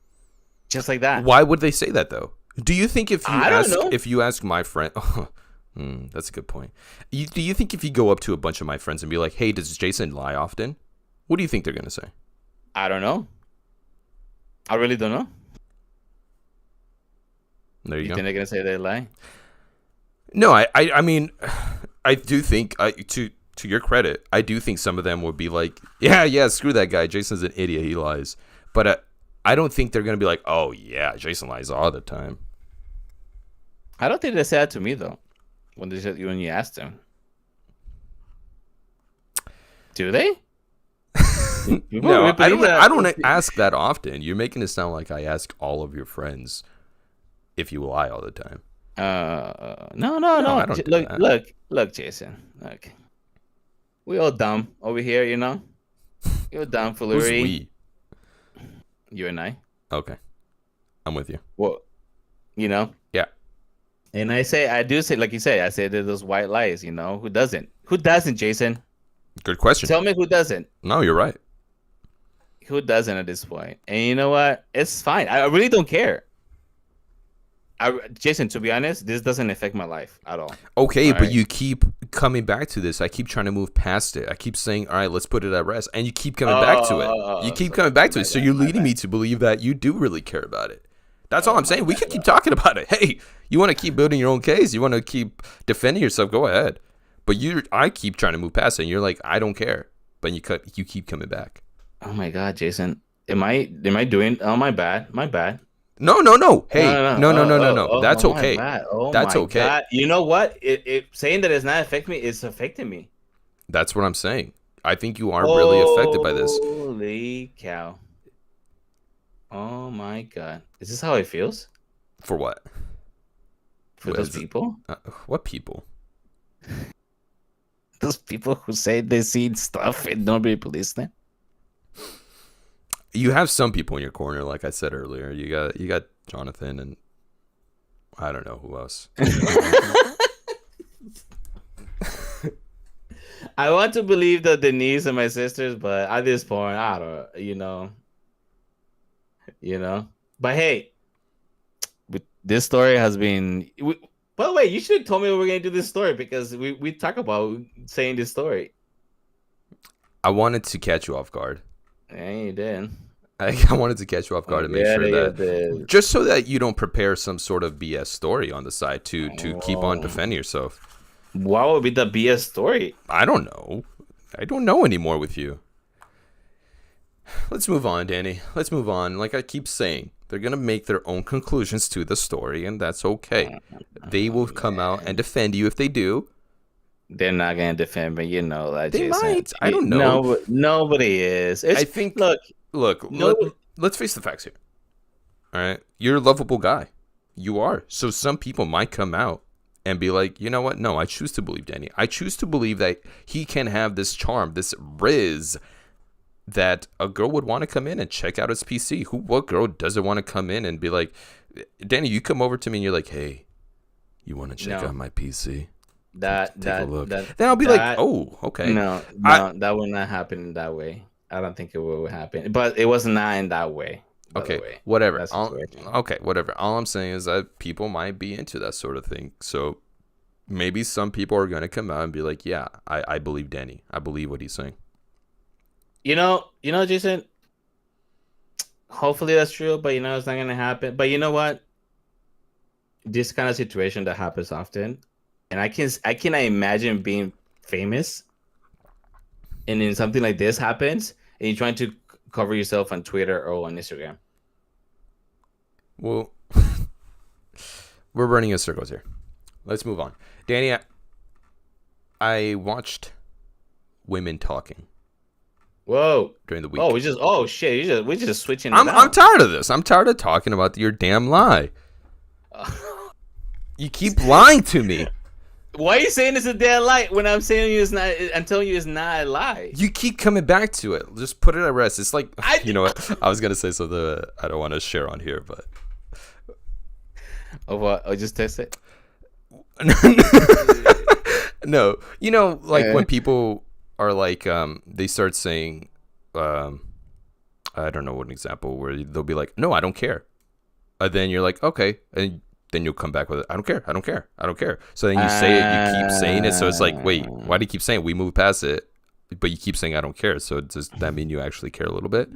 Just like that. Why would they say that though? Do you think if you I don't know. if you ask my friend, that's a good point. Do you think if you go up to a bunch of my friends and be like, "Hey, does Jason lie often?" What do you think they're gonna say? I don't know. I really don't know. There you You go. think they're gonna say they lie? No, I mean, I do think to your credit, I do think some of them would be like, yeah, screw that guy. Jason's an idiot. He lies. But I don't think they're gonna be like, oh yeah, Jason lies all the time. I don't think they say that to me though. When you ask them, do they? People No, really believe that? I don't ask that often. You're making it sound like I ask all of your friends if you lie all the time. No. I don't do that. Look, Jason. Look, we all dumb over here, you know. You're dumb, Who's foolery. we? You and I. Okay, I'm with you. Well, you know. Yeah. And I do say, like you say, I say that those white lies. You know, who doesn't? Who doesn't, Jason? Good question. Tell me who doesn't. No, you're right. Who doesn't at this point? And you know what? It's fine. I really don't care. Jason, to be honest, this doesn't affect my life at all. Okay, All but right. you keep coming back to this. I keep trying to move past it. I keep saying, all right, let's put it at rest. And you keep coming back to it. You keep coming back to it. So you're leading me to believe that you do really care about it. That's all I'm saying. We can keep talking about it. Hey, you want to keep building your own case? You want to keep defending yourself? Go ahead. But I keep trying to move past it. And you're like, I don't care. But you keep coming back. Oh my God, Jason. Am I doing? Oh, my bad. No. Hey, no. That's my okay. bad. Oh That's my okay. God. You know what? It saying that it's not affecting me, it's affecting me. That's what I'm saying. I think you are really affected by this. Holy cow. Oh my God. Is this how it feels For what? for What those is it? people? What people? Those people who say they see stuff and nobody believes them. You have some people in your corner, like I said earlier. You got Jonathan and I don't know who else. I want to believe that Denise and my sisters, but at this point, I don't, But hey, this story has been. By the way, you should have told me we were going to do this story because we talk about saying this story. I wanted to catch you off guard. Yeah, you did. I wanted to catch you off guard and make Yeah, sure you that did. just so that you don't prepare some sort of BS story on the side to keep on Oh. defending yourself. What would be the BS story? I don't know. I don't know anymore with you. Let's move on, Danny. Let's move on. Like I keep saying, They're going to make their own conclusions to the story, and that's okay. They will come out and defend you if they do. They're not going to defend me, you know that. They Jason. might. I don't know. No, nobody is. I think. Look. Let's face the facts here. All right, you're a lovable guy. You are. So some people might come out and be like, you know what? No, I choose to believe Danny. I choose to believe that he can have this charm, this riz, that a girl would want to come in and check out his PC. What girl doesn't want to come in and be like, Danny, you come over to me and you're like, hey, you want to check out my PC? Take a look. Then I'll be like, oh, okay. No, that will not happen in that way. I don't think it will happen. But it was not in that way. Okay, whatever. Okay, whatever. All I'm saying is that people might be into that sort of thing. So maybe some people are going to come out and be like, yeah, I believe Danny. I believe what he's saying. You know, Jason, hopefully that's true, but it's not going to happen. But you know what? This kind of situation that happens often, and I cannot imagine being famous and then something like this happens and you're trying to cover yourself on Twitter or on Instagram. Well, we're running in circles here. Let's move on. Danny, I watched Women Talking. Whoa! During the week. Oh, we're just switching. I'm tired of this. I'm tired of talking about your damn lie. You keep lying to me. Why are you saying it's a damn lie when I'm saying it's not? I'm telling you it's not a lie. You keep coming back to it. Just put it at rest. It's like, you know what? I was gonna say something I don't want to share on here, but. Oh, what? Oh, just text it. No, when people are like, they start saying, I don't know what an example where they'll be like, no, I don't care. And then you're like, okay, and then you'll come back with it. I don't care. So then you say it, you keep saying it. So it's like, wait, why do you keep saying it? We moved past it, but you keep saying I don't care. So does that mean you actually care a little bit?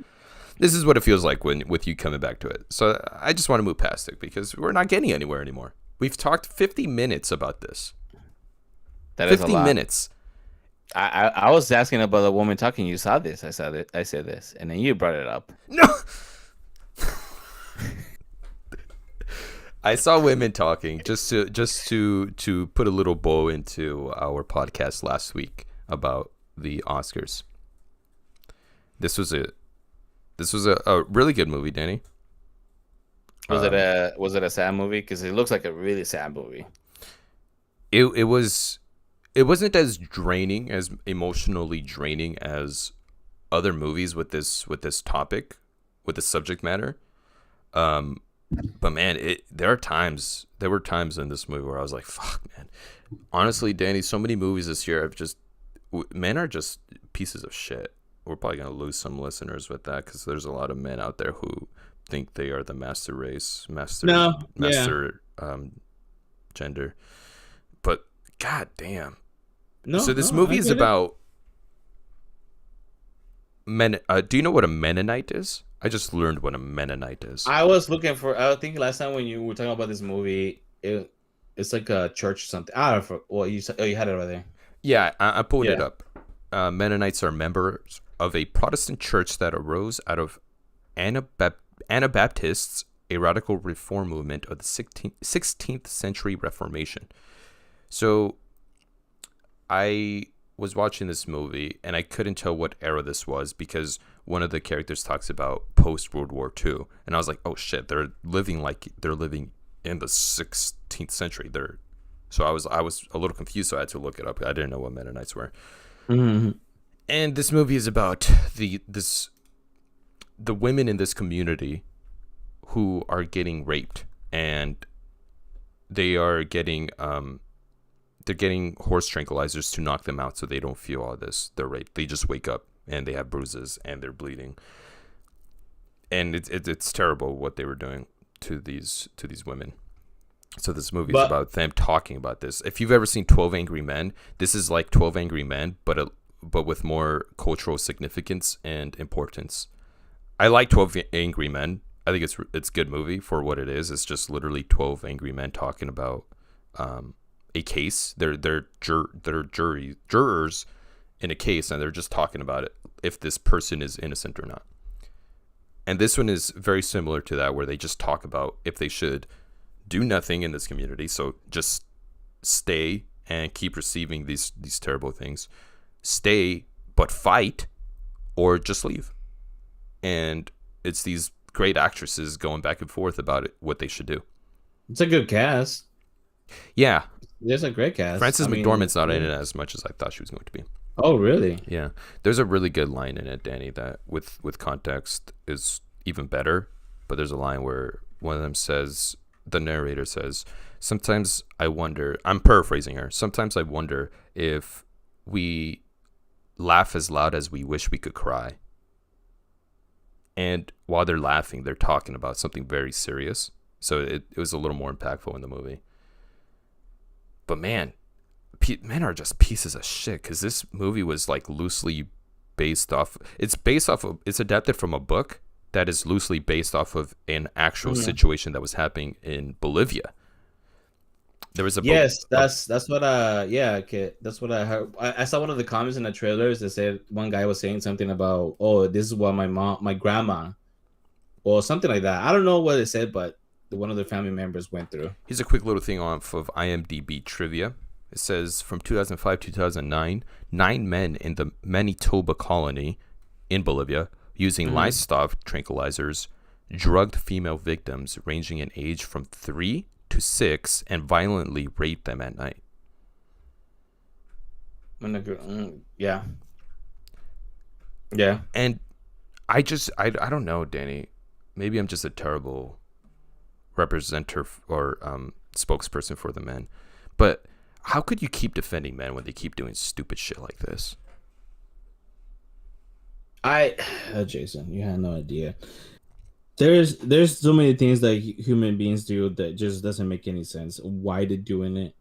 This is what it feels like with you coming back to it. So I just want to move past it because we're not getting anywhere anymore. We've talked 50 minutes about this. That is 50 a lot. minutes. I was asking about the Woman Talking. You saw this. I said this, and then you brought it up. No. I saw Women Talking just to put a little bow into our podcast last week about the Oscars. This was a really good movie, Danny. Was it a sad movie? Because it looks like a really sad movie. It wasn't as draining, as emotionally draining as other movies with this topic, with the subject matter. But man, there were times in this movie where I was like, fuck, man. Honestly, Danny, so many movies this year men are just pieces of shit. We're probably going to lose some listeners with that because there's a lot of men out there who think they are the master race, gender. But god damn. No. So this movie is about men. Do you know what a Mennonite is? I just learned what a Mennonite is. I think last time when you were talking about this movie, it's like a church or something. I don't know. Well, you had it over there. Yeah, I pulled it up. Mennonites are members of a Protestant church that arose out of Anabaptists, a radical reform movement of the 16th century Reformation. So I was watching this movie and I couldn't tell what era this was because one of the characters talks about post World War II, and I was like, oh shit, they're living in the 16th century. So I was a little confused, so I had to look it up. I didn't know what Mennonites were. Mm-hmm. And this movie is about the women in this community who are getting raped, and they are getting they're getting horse tranquilizers to knock them out so they don't feel all this. They're raped. They just wake up and they have bruises and they're bleeding. And it's terrible what they were doing to these women. So this movie is about them talking about this. If you've ever seen 12 Angry Men, this is like 12 Angry Men, but with more cultural significance and importance. I like 12 Angry Men. I think it's a good movie for what it is. It's just literally 12 angry men talking about a case. They're jurors in a case, and they're just talking about it, if this person is innocent or not. And this one is very similar to that, where they just talk about if they should do nothing in this community, so just stay and keep receiving these terrible things, stay but fight, or just leave. And it's these great actresses going back and forth about it, what they should do. It's a good cast. Yeah, there's a great cast. Frances McDormand's not in it as much as I thought she was going to be. Oh, really? Yeah, there's a really good line in it, Danny, that with context is even better. But there's a line where one of them says, the narrator says, sometimes I wonder, I'm paraphrasing her, sometimes I wonder if we laugh as loud as we wish we could cry. And while they're laughing, they're talking about something very serious. So it was a little more impactful in the movie. But man are just pieces of shit, because this movie was like loosely based off. It's adapted from a book that is loosely based off of an actual situation that was happening in Bolivia. There was a that's what that's what I heard. I saw one of the comments in the trailers that said one guy was saying something about, oh, this is what my grandma, or something like that. I don't know what it said, but one of the family members went through. Here's a quick little thing off of IMDb trivia. It says from 2005 to 2009, 9 men in the Manitoba colony in Bolivia using livestock tranquilizers drugged female victims ranging in age from 3 to 6 and violently raped them at night. Yeah. And I don't know, Danny. Maybe I'm just a terrible representative or spokesperson for the men, but how could you keep defending men when they keep doing stupid shit like this? Jason, you had no idea. There's so many things that human beings do that just doesn't make any sense. Why they're doing it?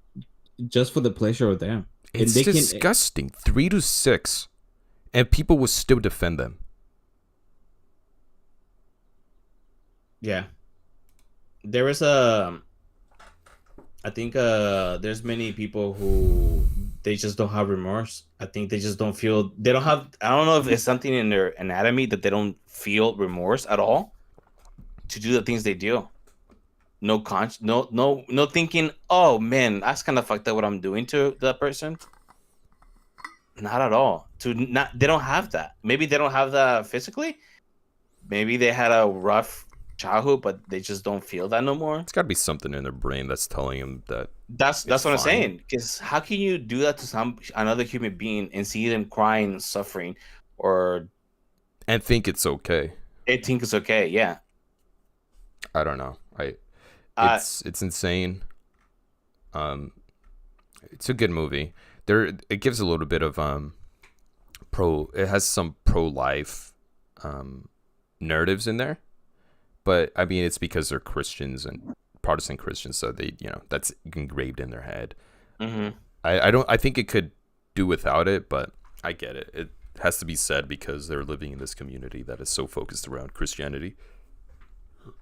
Just for the pleasure of them. It's disgusting. 3 to 6, and people will still defend them. Yeah. There is I think there's many people who they just don't have remorse. I think they just don't feel, they don't have, I don't know if it's something in their anatomy that they don't feel remorse at all to do the things they do. No thinking, oh man, that's kind of fucked up what I'm doing to that person. Not at all. They don't have that. Maybe they don't have that physically. Maybe they had a rough childhood, but they just don't feel that no more. It's got to be something in their brain that's telling them that. That's what I'm saying. Because how can you do that to another human being and see them crying and suffering, and think it's okay? Yeah. I don't know. It's insane. It's a good movie. It gives a little bit of it has some pro-life narratives in there. But I mean, it's because they're Christians and Protestant Christians, so they, that's engraved in their head. Mm-hmm. I think it could do without it, but I get it. It has to be said because they're living in this community that is so focused around Christianity.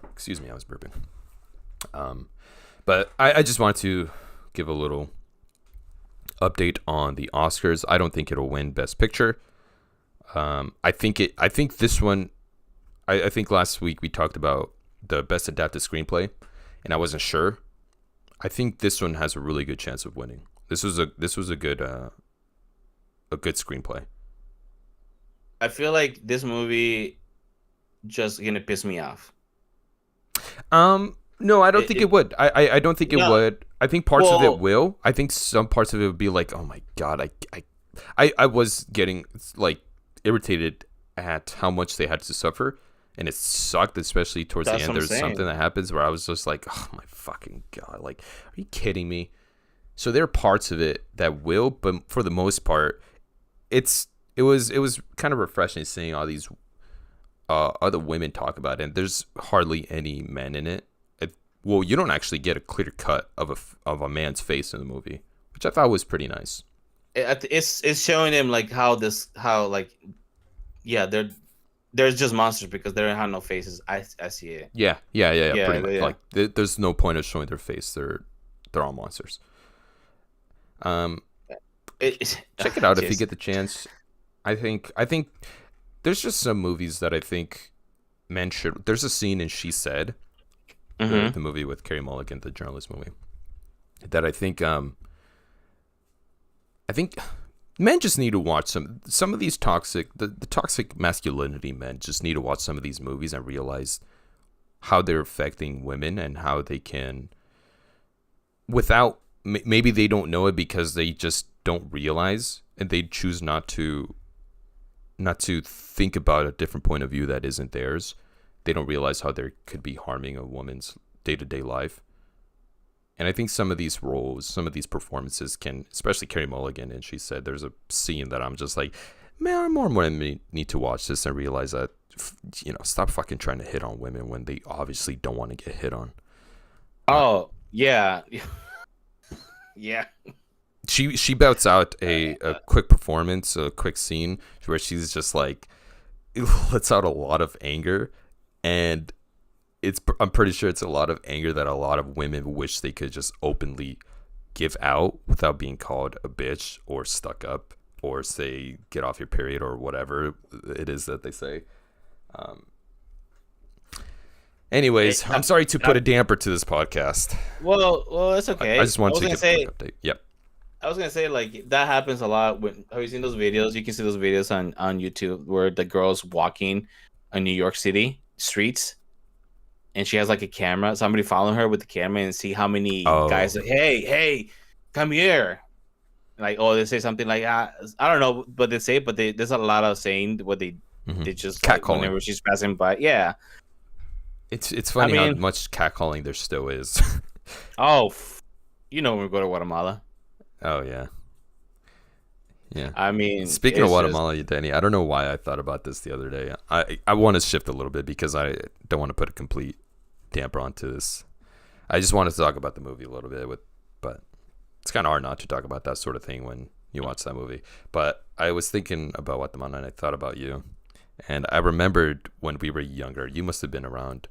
Excuse me, I was burping. But I just wanted to give a little update on the Oscars. I don't think it'll win Best Picture. I think this one. I think last week we talked about the Best Adapted Screenplay, and I wasn't sure. I think this one has a really good chance of winning. This was a good screenplay. I feel like this movie just gonna piss me off. No, I don't think it would. I don't think it would. I think parts of it will. I think some parts of it would be like, oh my god, I was getting like irritated at how much they had to suffer. And it sucked, especially towards the end. There's something that happens where I was just like, oh my fucking god, like, are you kidding me? So there are parts of it that will, but for the most part, it was kind of refreshing seeing all these other women talk about it. And there's hardly any men in it. Well, you don't actually get a clear cut of a man's face in the movie, which I thought was pretty nice. It's showing them like there's just monsters because they don't have no faces. I see it. Yeah. Pretty much. Yeah. Like there's no point of showing their face. They're all monsters. Check it out if you get the chance. I think there's just some movies that I think men should. There's a scene in She Said, the movie with Carey Mulligan, the journalist movie, that I think men just need to watch some of these toxic masculinity men just need to watch some of these movies and realize how they're affecting women and how they can, without, maybe they don't know it because they just don't realize and they choose not to think about a different point of view that isn't theirs. They don't realize how they could be harming a woman's day-to-day life. And I think some of these roles, some of these performances can, especially Carey Mulligan, and She Said, there's a scene that I'm just like, man, more women need to watch this and realize that, stop fucking trying to hit on women when they obviously don't want to get hit on. Oh, yeah. Yeah. She bouts out a quick performance, a quick scene where she's just like, lets out a lot of anger, and I'm pretty sure it's a lot of anger that a lot of women wish they could just openly give out without being called a bitch or stuck up or say get off your period or whatever it is that they say. Anyways, I'm sorry to put a damper to this podcast. Well, it's okay. I just want to give a quick update. Yep. I was gonna say, like, that happens a lot. Have you seen those videos? You can see those videos on YouTube where the girl's walking in New York City streets, and she has like a camera. Somebody following her with the camera and see how many guys are, hey, come here. Like, they say something like, I don't know, but they say, there's a lot of saying what they just catcalling, like, whenever she's passing by. Yeah. It's funny how much catcalling there still is. When we go to Guatemala. Oh yeah. Yeah. I mean, speaking of Guatemala, Danny, I don't know why I thought about this the other day. I want to shift a little bit because I don't want to put a complete damper onto this. I just wanted to talk about the movie a little bit, but it's kind of hard not to talk about that sort of thing when you watch that movie. But I was thinking about Guatemala and I thought about you. And I remembered when we were younger, you must have been around,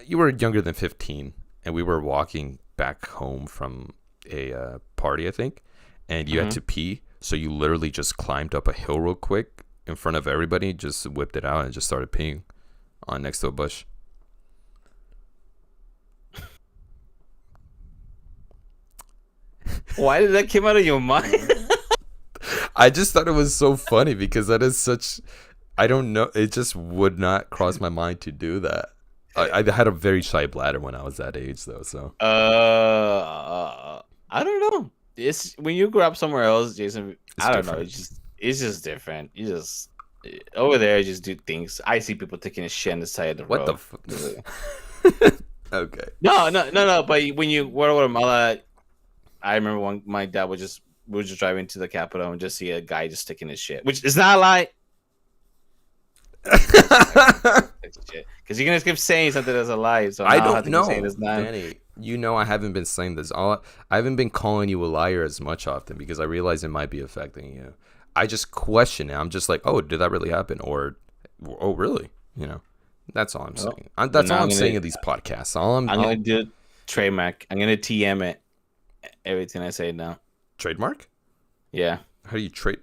you were younger than 15, and we were walking back home from a party, I think, and you had to pee. So you literally just climbed up a hill real quick in front of everybody, just whipped it out and just started peeing on next to a bush. Why did that come out of your mind? I just thought it was so funny because that is such... I don't know. It just would not cross my mind to do that. I had a very shy bladder when I was that age, though. So I don't know. It's when you grew up somewhere else, Jason. I don't know. It's just different. You just over there, you just do things. I see people taking a shit on the side of the road. What the? Okay. No. But when you were in Guatemala, I remember when my dad we were just driving to the capital and just see a guy just taking his shit, which is not a lie. Because you're gonna keep saying something that's a lie, so I don't know, Danny. I haven't been saying this. I haven't been calling you a liar as much often because I realize it might be affecting you. I just question it. I'm just like, oh, did that really happen? Or, oh, really? That's all I'm saying. That's all I'm saying in these podcasts. I'm gonna do trademark. I'm gonna TM it. Everything I say now. Trademark? Yeah. How do you trade?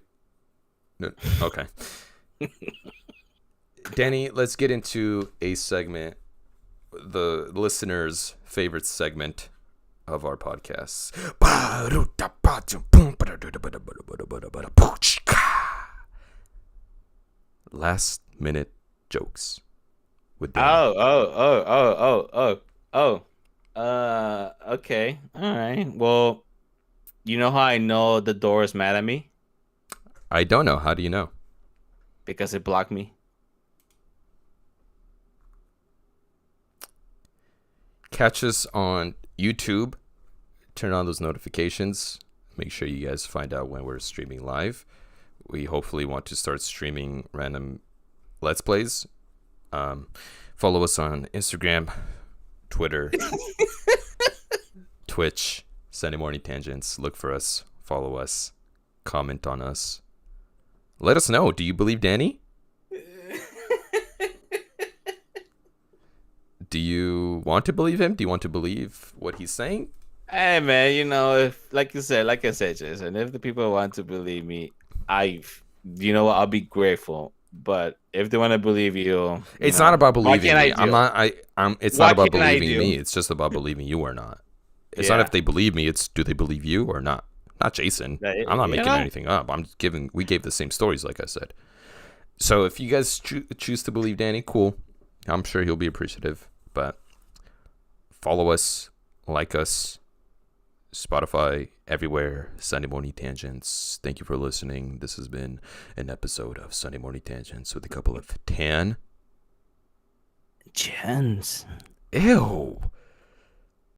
No. Okay. Danny, let's get into a segment, the listeners' favorite segment of our podcasts. Last minute jokes with Danny. Okay. All right. Well, you know how I know the door is mad at me? I don't know. How do you know? Because it blocked me. Catch us on YouTube. Turn on those notifications. Make sure you guys find out when we're streaming live. We hopefully want to start streaming random Let's Plays. Follow us on Instagram, Twitter, Twitch, Sunday Morning Tangents. Look for us. Follow us. Comment on us. Let us know. Do you believe Danny? Do you want to believe him? Do you want to believe what he's saying? Hey man, if like I said, Jason, if the people want to believe me, I'll be grateful. But if they want to believe you, It's not about believing me. I'm not. It's What not about can I believing do? me. It's just about believing you or not. It's Yeah. not if they believe me. It's do they believe you or not? Not Jason. I'm not making anything up. We gave the same stories, like I said. So if you guys choose to believe Danny, cool. I'm sure he'll be appreciative. But follow us, like us, Spotify, everywhere. Sunday Morning Tangents. Thank you for listening. This has been an episode of Sunday Morning Tangents with a couple of tan. Chance. Ew.